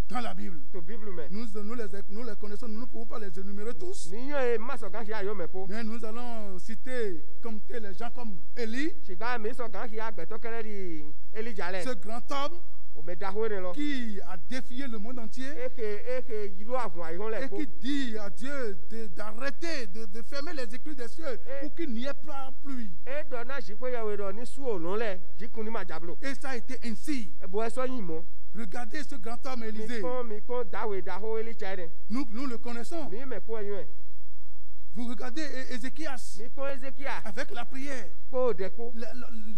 dans la Bible. to biblu mɛ. Nous les connaissons, nous ne pouvons pas les énumérer tous. Ni yɔ ye ma sɔ gan xia yɔ mɛ po. Mais nous allons citer comme les gens comme Élie, Sigba mi sɔ gan xia gbɛtɔ kɛrɛ di Elija lɛ. ce grand homme O mɛ da hoe ne lɔ. qui a défié le monde entier Eke yiro avun ayi hɔn lɛ et po. qui dit à Dieu d'arrêter, de fermer les écluses des cieux pour qu'il n'y ait pas pluie. E dɔ na zikpe yɛwɛ dɔ ni su olun lɛ jikun ni ma jablo. Et ça a été ainsi. Ebo ɛsɔ yin mɔ. Regardez ce grand homme Élisée. Mi kɔn dawe da ho Elija yɛ dɛ. Nous le connaissons. Mi mɛ po ɛyin yɛ. Vous regardez Ézéchias mi kpɔn ezekia avec la prière. kpɔ ɖeko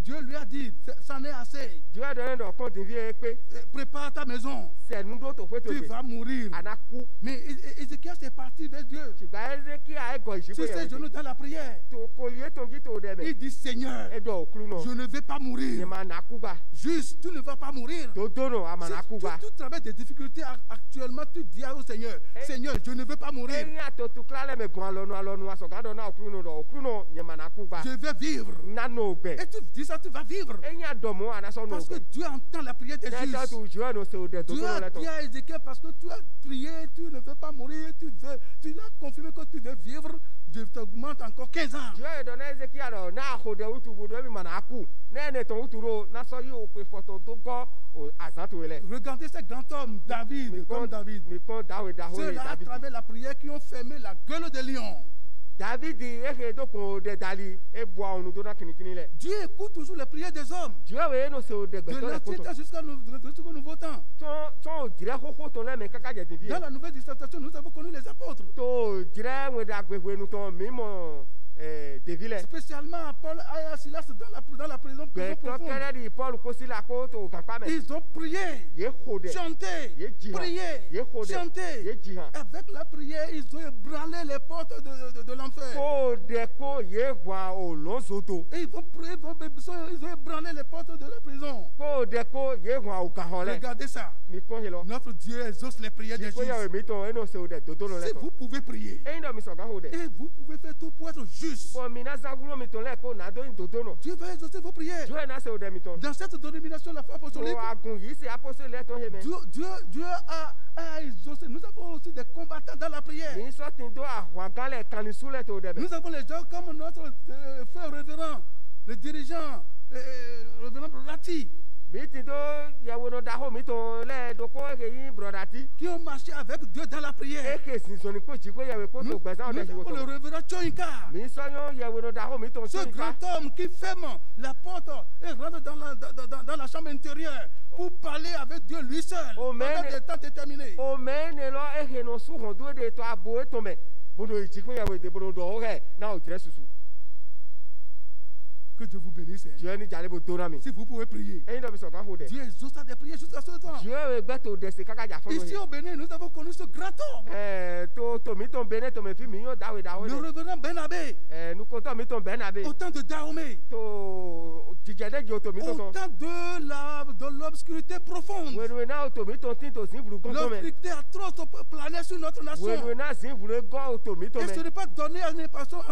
Dieu lui a dit, c'en est assez. dieu ɖe ne ɖɔ kpɔn ɖevi ye kpe Prépare ta maison. sɛ nuɖo to ƒe to Tu gbe vas mourir. ana ku Mais Ézéchias est parti vers Dieu. tsigba ezekia egɔ dzi Sur ses ƒe genoux dans la prière. to kolie to dzi to ɖe me Il dit, Seigneur, eɖɔ oklu nɔ je ne vais pas mourir. nye ma na ku gba Juste, tu ne vas pas mourir. dodo nɔ ama na ku Si gba tu traverses des difficultés actuellement, tu dis au Seigneur, Seigneur, je ne veux pas mourir. eyi atotu kla le me gbɔn alɔnu asɔga dɔ na oklu nɔ ɖɔ oklu nɔ nye ma na ku gba Je vais vivre. nano gbe Et tu dis ça, tu vas vivre. eyi adɔmɔ anasɔ Parce nɔ que gbe Dieu entend la prière des ne tɔ justes. tu dieu no se o de Dieu dodo nɔ a le dit tɔ à Ézéchiel, parce que tu as prié, tu ne veux pas mourir, tu as confirmé que tu veux vivre, je t'augmente encore 15 ans. dieu yɛ dɔ na ezekia dɔ na axɔ ɖe wutu bo ɖo emi ma na ku ne ne tɔ wutu ɖo nasɔ yi o ƒe fɔtɔ do gɔ o azã to le Regardez ce grand homme, David, comme David. mi kpɔn dawe Ceux-là, à David travers la prière, qui ont fermé la gueule des lions. David ehe do kpɔn de dali ebua ɔnu do na kinikini lɛ Dieu écoute toujours les prières des hommes. dieu wɛ no se o de De gbɛtɔ le l'Ancien kotɔ Temps jusqu'au Nouveau Temps. tsɔn o dzrɛ xoxo tɔ lɛ mɛ kaka dze devi Dans yɛ la Nouvelle Dispensation, nous avons connu les apôtres. to dzrɛ ŋun da gbɛgbɛ nutɔ mi mɔ devi lɛ Spécialement Paul et Silas dans la prison gbɛtɔ profonde. kɛrɛ di paul kosi la ko to gankpa mɛ Ils ont prié, ye xo dɛ chanté, ye dzi hã prié, ye xo dɛ ye chanté. dzi hã Avec la prière, ils ont ébranlé les portes de l'enfer. ko de ko ye ʋua o lɔn zoto Et ils vont prier, ils ont ébranlé les portes de la prison. ko de ko ye ʋua o gaxɔ lɛ Regardez ça. mi kpɔn ye lɔ Notre Dieu exauce les prières des ko justes. yawo mi tɔ eno se o de dodo lɔ lɛ Si tɔ vous pouvez prier, eyi dɔ mi sɔ gaxo dɛ et vous pouvez faire tout pour être juste, bɔn mi na zagulo mi tɔ lɛ ko na do yin dodo nɔ Dieu va exaucer vos prières. dieu na se o de mi tɔ Dans cette dénomination, la foi apostolique, to agun yi se apostole lɛ tɔ he mɛ Dieu a exaucé. Nous avons aussi des combattants dans la prière. mi sɔ tin do aʋua gã lɛ kanisu lɛ to de mɛ Nous avons les gens comme notre frère révérend, le dirigeant, révérend Brodati, mi tin do yewonɔ daxo mi tɔ lɛ dokpo eke yi brɔdati qui ont marché avec Dieu dans la prière. eke sinzɔni kpo dzi ko yewe kpo Nous, to gbɛzã nous ɔdɛ si avons wo le tɔ révérend Choinka, mi sɔ nyɔ yewonɔ daxo mi tɔ ce so grand nika homme qui ferme la porte et rentre dans la chambre intérieure pour parler avec Dieu lui seul Oh, mais- pendant des temps déterminés. o mɛ ne lɔ ehe nɔ su hɔn do de tɔ abo etɔ mɛ bono yi dzi ko yewe de bono dɔ o hɛ na o dzrɛ susu Que Dieu vous bénisse. Hein. dieu ni dzali bo do na mi Si vous pouvez prier, eyi dɔ mi sɔ gaxo dɛ Dieu exauce des prières jusqu'à ce temps. dieu ye gbɛ to de se kaka dza fɔ Ici au Bénin, nous avons connu ce grand homme, to mi tɔ bene to me fi mi yɔ dawe le dɛ révérend Benabé, nukotɔ mi tɔ bɛn na be au temps de Dahomey, to dzidzɛ de dzo to mi tɔ au tɔ temps de l'obscurité profonde. wɛnuwe na o to mi tɔ ti to zi vulu gɔngɔn mɛ L'obscurité atroce planait sur notre nation. wɛnuwe na zi vulu gɔ o to mi tɔ Et ce mɛ n'est pas donné à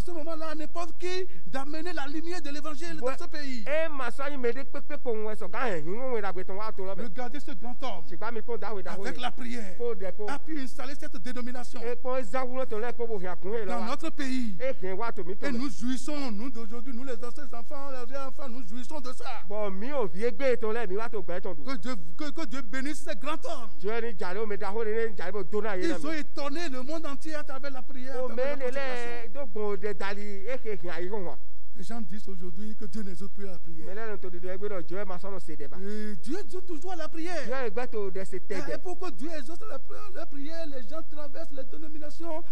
ce moment-là à n'importe qui d'amener la lumière de l'évangile dans ce pays. e ma sɔ anyi me de kpekpe ko ŋu sɔ gã hɛhin ŋu la gbɛtɔ wa to lɔ mɛ Regardez ce grand homme, tsigba mi kpɔ dawe avec la prière, ko de ko a pu installer cette dénomination e kpɔ ezawulɔ tɔ lɛ kpɔ bo hɛn kun ye dans lɔ wa notre pays. e hɛn wa to mi tɔ Et mɛ nous jouissons, nous d'aujourd'hui, nous les anciens enfants, les vieux enfants, nous jouissons de ça. bɔn mi ò vie gbé tɔ lɛ mi wa to gbɛtɔ du Que Dieu bénisse ces grands hommes. dieu ni dzali o mi da ho ne dzali bo do na ye Ils lɛ ont mi étonné le monde entier à travers la prière. à o travers mɛ la ne lɛ consécration. do gbɔn de dali e hɛn ayi ko wa Les gens disent aujourd'hui que Dieu n'exauce plus la mɛ prière. lɛ to dido egbe dɔ dieu ma sɔnɔ se de ba Et Dieu exauce toujours la prière. dieu egbe to de se tɛ Et dɛ pourquoi Dieu exauce la prière, les gens traversent les dénominations,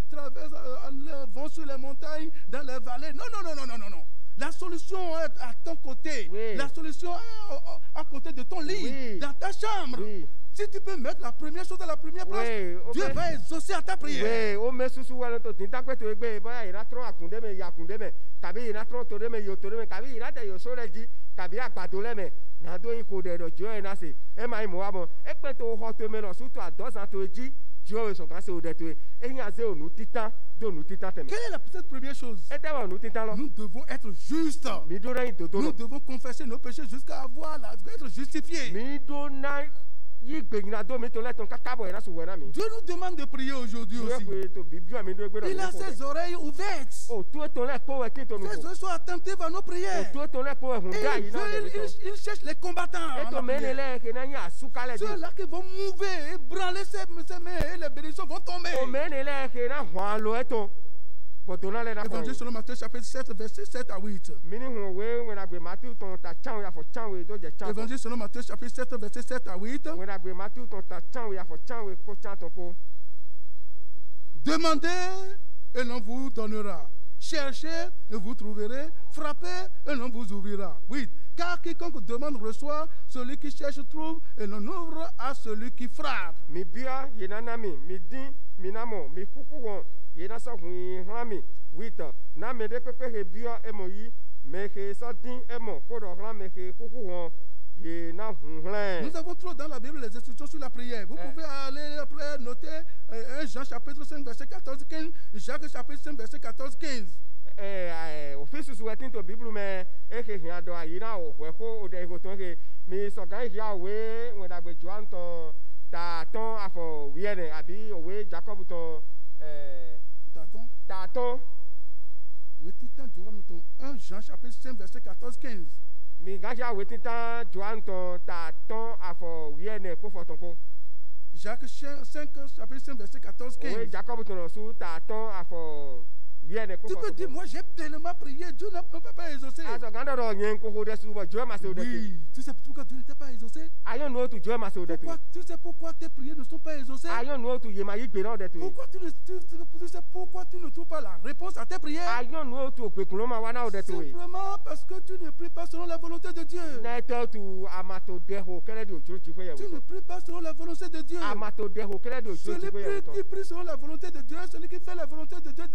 vont sur les montagnes, dans les vallées. Non, non, non, non, non, non, non. La solution est à ton côté. Oui. La solution est à côté de ton lit, Oui. dans ta chambre. Oui. Si tu peux mettre la première chose à la première place, Oui, ok. Dieu va exaucer à ta prière. wee o me susu wɛlɛ to tin takpɛ to egbe bɔya yina trɔ akun de me yakun de me kabi yina trɔ to de me yo to de me kabi yina tɛ yo so lɛ dzi kabi agbado lɛ me na do yi ko de dɔ diɔ yina se e ma yi mo wa bɔ ekpɛ to xɔ to me lɔ su to adɔzan to edzi diɔ ye sɔgɔ se o de to ye eyi aze o nu titan do nu titan tɛmɛ Quelle est cette première chose? e tɛ wɔ nu titan lɔ Nous devons être justes. mi do na yi dodo Nous lɔ devons confesser nos péchés jusqu'à être justifiés. mi do na yi gbenyina do mi to lɛ tɔn kaka bɔ yina su wɛ na mi Dieu nous demande de prier aujourd'hui diɔ aussi. koe to bibiɔ mi do egbe dɔ Il mi a ko ses dɛ oreilles ouvertes. o to etɔn lɛ kpɔ wɛ ti to nu Ses ko oreilles sont attentives à nos o prières. to etɔn lɛ kpɔ wɛ hun Et da yina de mi tɔ. il cherche les combattants. en Eto la mene prière. le ke na nya suka le di. Ceux-là qui vont mouver, ébranler ses mains et les bénédictions vont tomber. O mene le ke na hwa lo eto. Botona le na ko. Évangile selon Matthieu chapitre 7, versets 7 à 8. Mini hu we we na gbe Matthew ton ta chan ya fo chan we do je chan. Évangile selon Matthieu chapitre 7, versets 7 à 8. We na gbe Matthew ton ta chan we ya fo chan we po chan ton po. Demandez et l'on vous donnera. Cherchez et vous trouverez. Frappez et l'on vous ouvrira. 8. Car quiconque demande reçoit, celui qui cherche trouve, et l'on ouvre à celui qui frappe. mi bia yena na mi din mi na mo mi kuku won yena so hui hlami wita na me de pepe he bia emo yi me he so din emo ko do hla me he kuku won yena hlen. Nous avons trop dans la Bible les instructions sur la prière. Vous pouvez aller après noter 1 Jean chapitre 5 verset 14-15, Jacques chapitre 5 verset 14-15. Office wetin to Bible me e he hian do ayina o hwe ko o de go ton he mi so gan hia we when da gbe Joan ton ta ton afo wiene abi o we Jacob ton ta ton Oui, titan Joan 1 Jean chapitre 5 verset 14-15. mi gan hia we titan Joan ton ta ton afo wiene ko fo ton ko Jacques 5 chapitre 5 verset 14-15. we Jacob ton su ta ton afo wiene ko Tu fo peux ton dire, ko moi j'ai tellement prié, Dieu ne peut pas exaucer. aso gan do yen ko ho de su bo jo ma se o de tu Oui, tu sais pourquoi Dieu n'était pas exaucé? ayon no tu jo ma se o de tu Tu sais pourquoi tes prières ne sont pas exaucées? ayon no tu ye ma yi gbe na o de tu Pourquoi tu sais pourquoi tu ne trouves pas la réponse à tes prières? ayon no tu opekun ma wa na o de tu Simplement parce que tu ne pries pas selon la volonté de Dieu. neto tu amato deho kele di ojuro ji fe Tu ne yewe pries pas selon la volonté de Dieu. amato deho kele di ojuro ji Celui fe yewe qui prie selon la volonté de Dieu, celui qui fait la volonté de Dieu,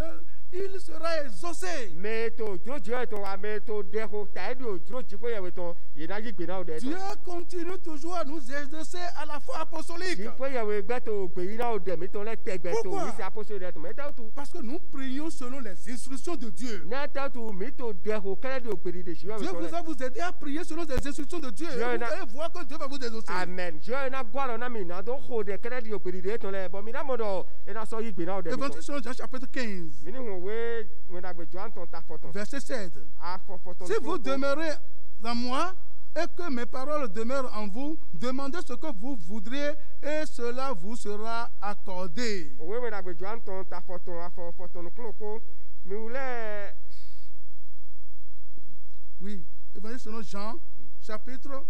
il sera exaucé. meto ojuro ji fe to wa meto deho ta di ojuro ji fe yewe to ye na yi gbe na o de to Dieu continue toujours à nous exaucer à la foi apostolique. ji fe yewe gbe to gbe yi na o de mi to le tegbe to Pourquoi? mi se apostole de to meto tu Parce que nous prions selon les instructions de Dieu. neto tu mi to deho kele di ogbedi de ji Dieu yewe to vous le va vous aider à prier selon les instructions de Dieu. Et Dieu vous n'a- allez voir que Dieu va vous exaucer. amen ji na gwaro na mi na do ho de kele di ogbedi de to le bo mi na mo do e na so yi gbe na o de mi Évangile to selon Jean chapitre 15, mi ni won we when da gbe jo anton ta foton verset 7. a fo foton Si vous demeurez en moi et que mes paroles demeurent en vous, demandez ce que vous voudriez et cela vous sera accordé. owe when da gbe jo anton ta foton a fo foton kloko mi wule Oui, Évangile selon Jean chapitre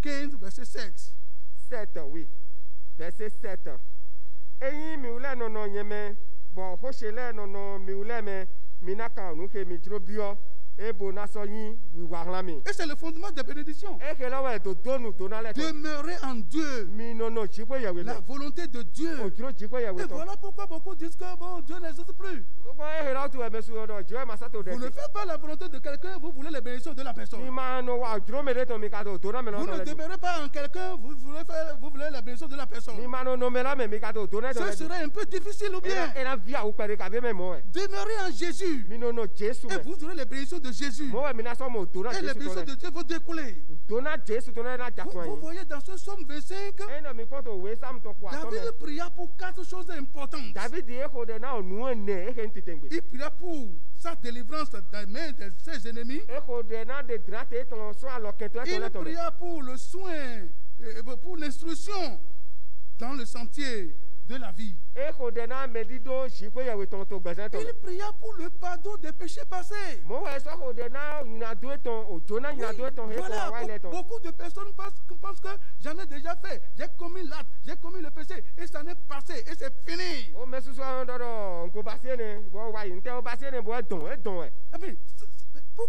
15, verset 7. 7 oui verset 7 eyin mi wule nono yeme bo ho se le nono mi wule me mi na ka nu ke mi dro bio ebo na so yin wi wa hlan mi Et c'est le fondement des bénédictions. e ke lowo e to donu to na le to Demeurer en Dieu, mi nono ji pe yewe la lo volonté de Dieu. ojuro ji pe Et yewe to voilà pourquoi beaucoup disent que bon, Dieu n'existe plus. gbogbo e lo tu e mesu odo jo e ma sa to de Vous ne faites pas la volonté de quelqu'un, vous voulez les bénédictions de la mi personne. ma no wa ojuro me de to mi ka to to na me lo Vous to ne le demeurez pas en quelqu'un, vous voulez la bénédiction de la mi personne. ma no no me la me mi ka to to na to Ce le serait un peu difficile ou bien. era via o pere ka be me mo e Demeurez en Jésus mi no no Jesu et me vous aurez les bénédictions de Jésus. mo we mi na so mo to na Et les Jesu to bénédictions le de Dieu vont découler. to na Jesu to na jakun Vous yin voyez dans ce psaume 25, e no mi ko to we sam to kwa to me David pria pour 4 choses importantes. David e ko de na onu ene e ke ntitengbe Il pria pour sa délivrance des mains de ses ennemis. e ko de na de drate to so alo keto to Il le to le pria pour le soin, pour l'instruction dans le sentier de la vie. e ko de na me dido ji pe yewe to gbese to le Il pria pour le pardon des péchés passés. mo we so ko de na yuna do eton ojo na yuna do eton he ko Voilà, wa ile to beaucoup de personnes pensent que j'en ai déjà fait. J'ai commis l'acte, j'ai commis le péché et ça n'est passé et c'est fini. o me susu an do do nko ba se ne bo wa yin te o ba se ne bo e don Eh bien,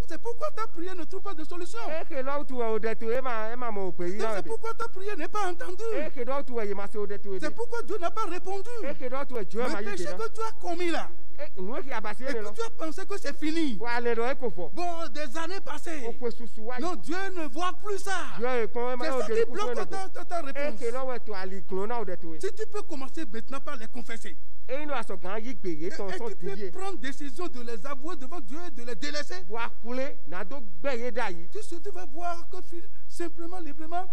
c'est pourquoi ta prière ne trouve pas de solution. e ke lo tu o de tu e ma mo pe yi na C'est be pourquoi ta prière n'est pas entendue. e ke do tu e ma se o de tu e C'est pourquoi Dieu n'a pas répondu. e ke do tu e jo ma Le yi péché de que tu as commis là, e nu e ki aba se et ne que lo tu as pensé que c'est fini. wa le do e ko fo Bon, des années o passées. ko susu wa Non, Dieu ne voit plus ça. yo e kon e ma C'est o ça de qui ku so bloque ne ta e réponse. ke lo we to ali klo na o de tu e Si tu peux commencer maintenant par les confesser, e inu aso gan yi gbe ye ton et so tu peux diye prendre décision de les avouer devant Dieu et de les délaisser, wa kule na do gbe ye da yi tu vas voir que simplement, librement,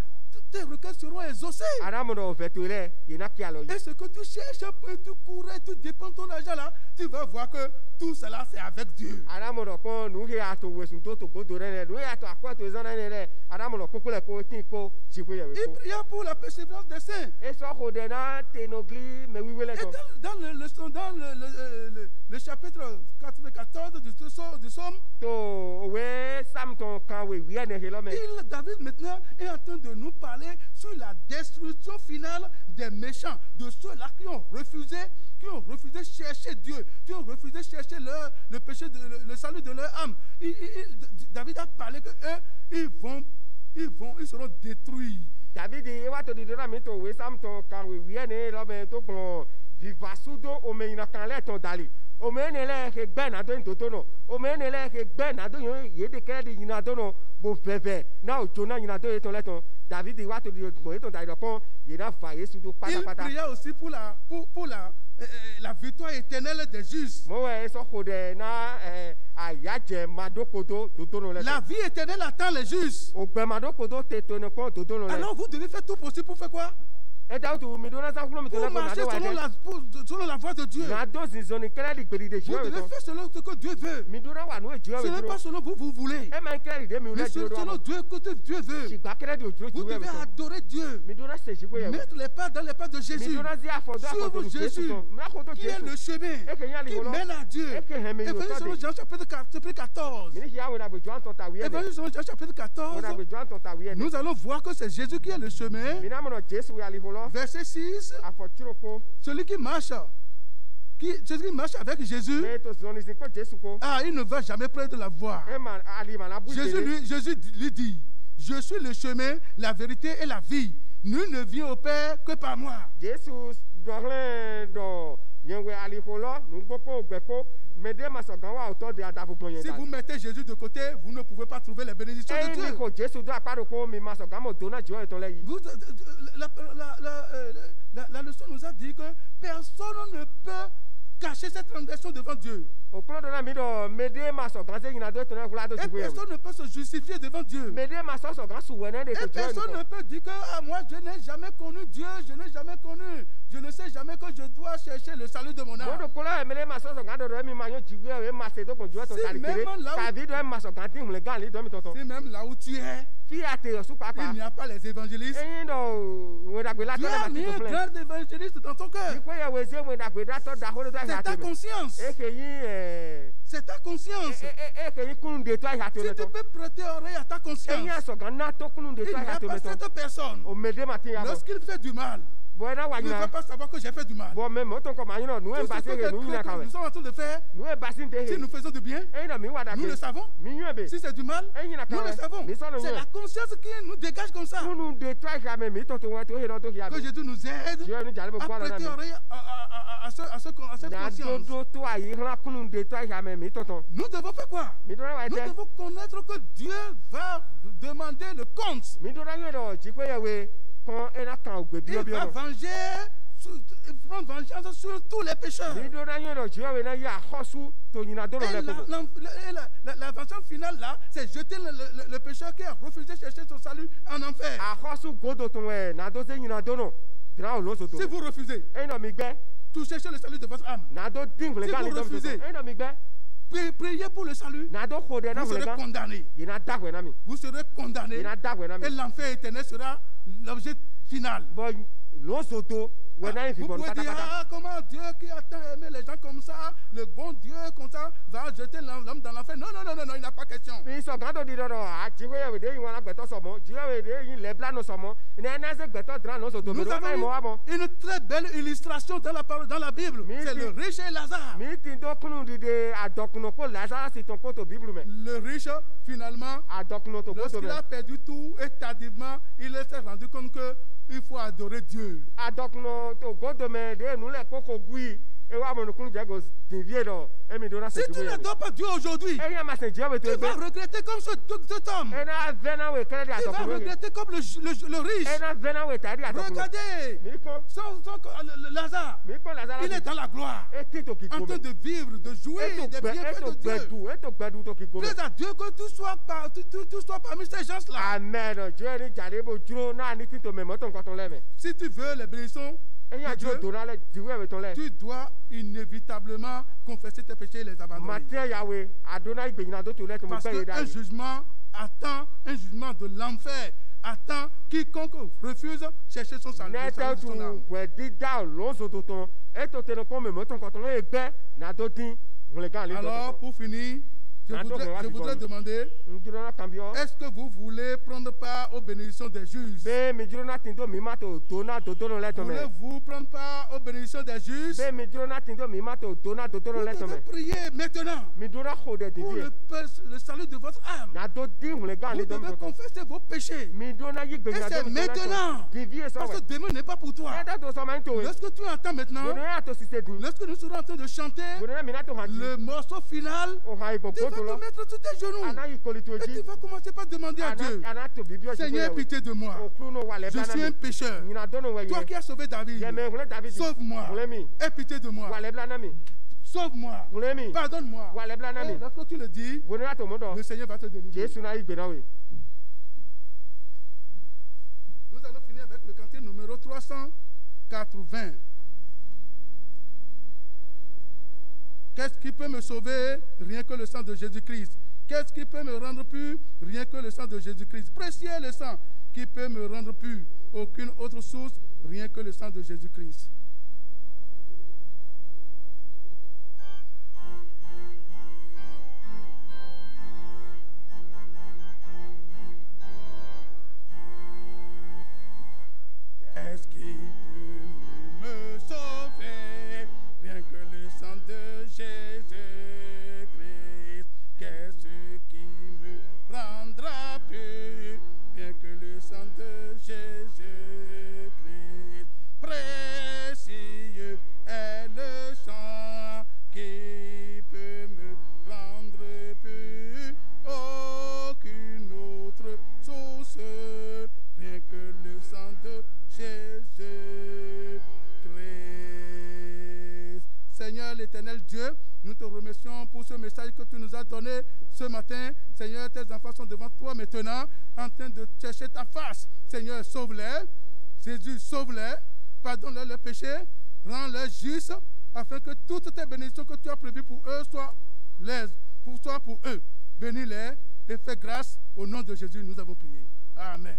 tes requêtes seront exaucées. aramu do ve to le ye na ki alo yi Et ce que tu cherches, et tu cours et tu dépenses ton argent là, tu vas voir que tout cela c'est avec Dieu. aramu do kon nu he ato wesun to godo re nu he ato akwa to zana ne re aramu do kokule ko tin ko ji ko ye we Il ko pria pour la persévérance des saints. e so ko de na tenogli me wiwe le Et to dans le chapitre 94 du psaume, to we sam ton kan we wi ne he lo me David maintenant est en train de nous parler sur la destruction finale des méchants, de ceux-là qui ont refusé chercher Dieu, qui ont refusé chercher le péché, le salut de leur âme. David a parlé que eux, ils seront détruits. David ewa to di dona mi to we sam to kan we wie ne lo be to gbon vivasudo o me ina kan le ton dali o me ne le ke gbe na do ntoto no o me ne le ke gbe na do ye de kere di ina do no bo veve na o jona ina do e ton le ton David ewa to di gbon e ton dali do pon ye na fa Yesu do pata Il pata. priait aussi pour la victoire éternelle des justes. Mo we so ko de na ayaje madokodo do no le. La vie éternelle attend les justes. O gbe madokodo te to ne pon do no le. Alors vous devez faire tout possible pour faire quoi? E da to mi do na sa kulo mi to le Pour ko na marcher do wa selon la voie de Dieu. na do zinzoni kere di gbedi de Vous jiwe devez to faire selon ce que Dieu veut. mi do na wa no e jiwe Ce n'est to pas selon vous voulez. e ma kere de mi o Mais le jiwe selon do Dieu que Dieu veut. sigba kere di ojo Vous jiwe devez to adorer Dieu. mi do na se jiwe ye Mettre les pas dans les pas de mi Jésus. do na zi afodo afodo Suivre ni Jésus, Jésus to mi afodo qui est le Jésus chemin, e ke yan li qui wolo mène à Dieu. e ke he mi yo Évangile to selon de Jean chapitre 14. mi ni ya we da be jo anton ta wi e Évangile selon Jean chapitre we da 14. be jo anton ta wi e Nous allons voir que c'est Jésus qui est le chemin. mi na mo no Jésus ya li wolo Verset 6. afotiro ko Celui qui marche avec Jésus, me to zoni sin ko Jésus ko il ne va jamais prendre la voie. e ma ali ma na bu Jésus lui dit, je suis le chemin, la vérité et la vie. Nul ne vient au Père que par moi. Jésus dorlen do yen we ali wolo nu gboko gbeko me de ma so gan wa oto de adafu gbon yen Si ta vous mettez Jésus de côté, vous ne pouvez pas trouver les bénédictions de e ni Dieu. ko Jésus do aparo ko mi ma so gan mo do na jiwe to le yi La leçon nous a dit que personne ne peut cacher cette transgression devant Dieu. okun do na mi do me de ma so gan se yin na do to na kula do Et jiwe personne ne peut se justifier devant Dieu. me de ma so gan su we na de Et to jiwe personne ne peut dire que moi je n'ai jamais connu Dieu, je n'ai jamais connu, je ne sais jamais que je dois chercher le salut de mon mo do âme. kula me le ma so gan do mi ma yo jiwe e ma se do kon jiwe to Si tali kere même là où- ta vi do ma so gan tin le gan li do mi to to Si même là où tu es, fi ate su il papa n'y a pas les évangélistes, eyin do we da gbe la to tu na as ma mis ti un to plan grand évangéliste dans ton cœur. ikwe ye we se we da gbe da to da ho do ta C'est ha ta te me conscience. e ke yin C'est ta conscience. e ke yin kun de to ha te Si me tu to peux prêter oreille à ta eyin conscience, aso gan na to kun de il to n'y ha a te pas me to cette personne. o me de ma tin ya bo Lorsqu'il fait du mal, bo na wa il ne yin va pas savoir que j'ai fait du mal. bo me mo to ko ma yin no nu e Tout ba ce se que ke nu yin na ka we nous sommes en train de faire, nu e ba sin de si he nous faisons du bien, eyin do mi wa da nous gbe le savons. mi yin be Si c'est du mal, eyin na ka nous le savons. mi so no C'est yin la conscience qui nous dégage comme ça. kunu de to ha me mi to to we to he do to ya Que Jésus nous aide je ni jale bo à kwa na prêter na oreille à cette na conscience. do to ayi ran kunu de to ha me mi to to Nous devons faire quoi? mi do na wa Nous te devons connaître que Dieu va demander le compte. mi do na yin do ji pe ye we kon e na kan ogbe bi Il obi va o venger, il prend vengeance sur tous les pécheurs. mi do na yin do ji we na ya khosu to yin na do Et le ko la vengeance finale là, c'est jeter le pécheur qui a refusé de chercher son salut en enfer. a khosu godo to we na do se yin na do no dra o lo so to Si vous refusez e no mi gbe de chercher le salut de votre âme, na do ding le Si ga vous ni do mi to refusez, e no mi gbe priez pour le salut, na do kho de na vous le serez ga condamné. yin na da we na mi Vous serez condamné yin na da we na mi et l'enfer éternel sera l'objet final. bo lo so to we na yin fi Vous bon pouvez pata dire, pata comment Dieu qui a tant aimé les gens comme ça, le bon Dieu comme ça, va jeter l'homme dans l'enfer. Non, non, non, non, non, il n'a pas question. mi so gan do di do a ji we we de yin wa na gbeto so mo ji we de yin le bla no so mo na na se gbeto dra no so to Nous do na mo wa mo avons une très belle illustration dans la parole, dans la Bible. Mais C'est si- le riche et Lazare. mi tin do kunu di de adokuno ko Lazarus ton ko to bible me Le riche, finalement, adokuno to ko to lorsqu'il me a perdu tout et tardivement, il s'est rendu compte qu'il faut adorer Dieu. adokuno to godo me de nu le koko gui e wa mo kunu je go tin vie do e mi do na Si se tu ju we n'adores pas Dieu aujourd'hui, e ya ma se je we to tu vas e regretter comme cet homme. na vena we kere di Tu vas adokuno e regretter comme le riche. na vena we ta di adokuno Regardez, mi ko Lazare, Lazarus il est dans la gloire, e ti to ki en go train me de vivre, de jouir des bienfaits de Dieu. e to gbedu to ki go me Plaise à Dieu que tu sois parmi ces gens-là. amen je ni jare bo juro na ni tin to me mo to nkan ton le me Si tu veux les bénédictions e ya de juro Dieu, do na le di we ton le tu dois inévitablement confesser tes péchés et les abandonner. Matin Yahweh, Adonai Benyina do to let mo Parce gbe qu'un dai. jugement attend, un jugement de l'enfer attend quiconque refuse chercher son salut. le Neta salut de tu son âme. we di da lonzo do ton. E to te no ko me mo ton ko ton e gbe na do din. Mo le gan le do. Alors, pour finir, Je voudrais demander, est-ce que vous voulez prendre part aux bénédictions des justes? Voulez-vous prendre part aux bénédictions des justes? Vous devez prier maintenant pour le salut de votre âme. Vous devez confesser vos péchés. Et c'est maintenant. Parce que demain n'est pas pour toi. Lorsque tu entends maintenant, lorsque nous serons en train de chanter le morceau final, tu vas te mettre sur tes genoux et tu vas commencer par demander à Dieu, Seigneur, pitié de moi. Je suis un pécheur. Toi qui as sauvé David, sauve-moi. Aie pitié de moi. Sauve-moi. Pardonne-moi. Et lorsque tu le dis, le Seigneur va te délivrer. Nous allons finir avec le cantique numéro 380. Qu'est-ce qui peut me sauver? Rien que le sang de Jésus-Christ. Qu'est-ce qui peut me rendre pur? Rien que le sang de Jésus-Christ. Précieux est le sang qui peut me rendre pur. Aucune autre source, rien que le sang de Jésus-Christ. Qu'est-ce qui peut me sauver? Rien que le sang de Jésus-Christ. Qu'est-ce qui me rendra pur? Rien que le sang de Jésus-Christ. Précieux est le sang qui peut me rendre pur. Aucune autre source, rien que le sang de Jésus-Christ. Seigneur l'éternel Dieu, nous te remercions pour ce message que tu nous as donné ce matin. Seigneur, tes enfants sont devant toi maintenant, en train de chercher ta face. Seigneur, sauve-les. Jésus, sauve-les. Pardonne-leur leurs péchés. Rends-les justes, afin que toutes tes bénédictions que tu as prévues pour eux soient pour eux. Bénis-les et fais grâce. Au nom de Jésus, nous avons prié. Amen.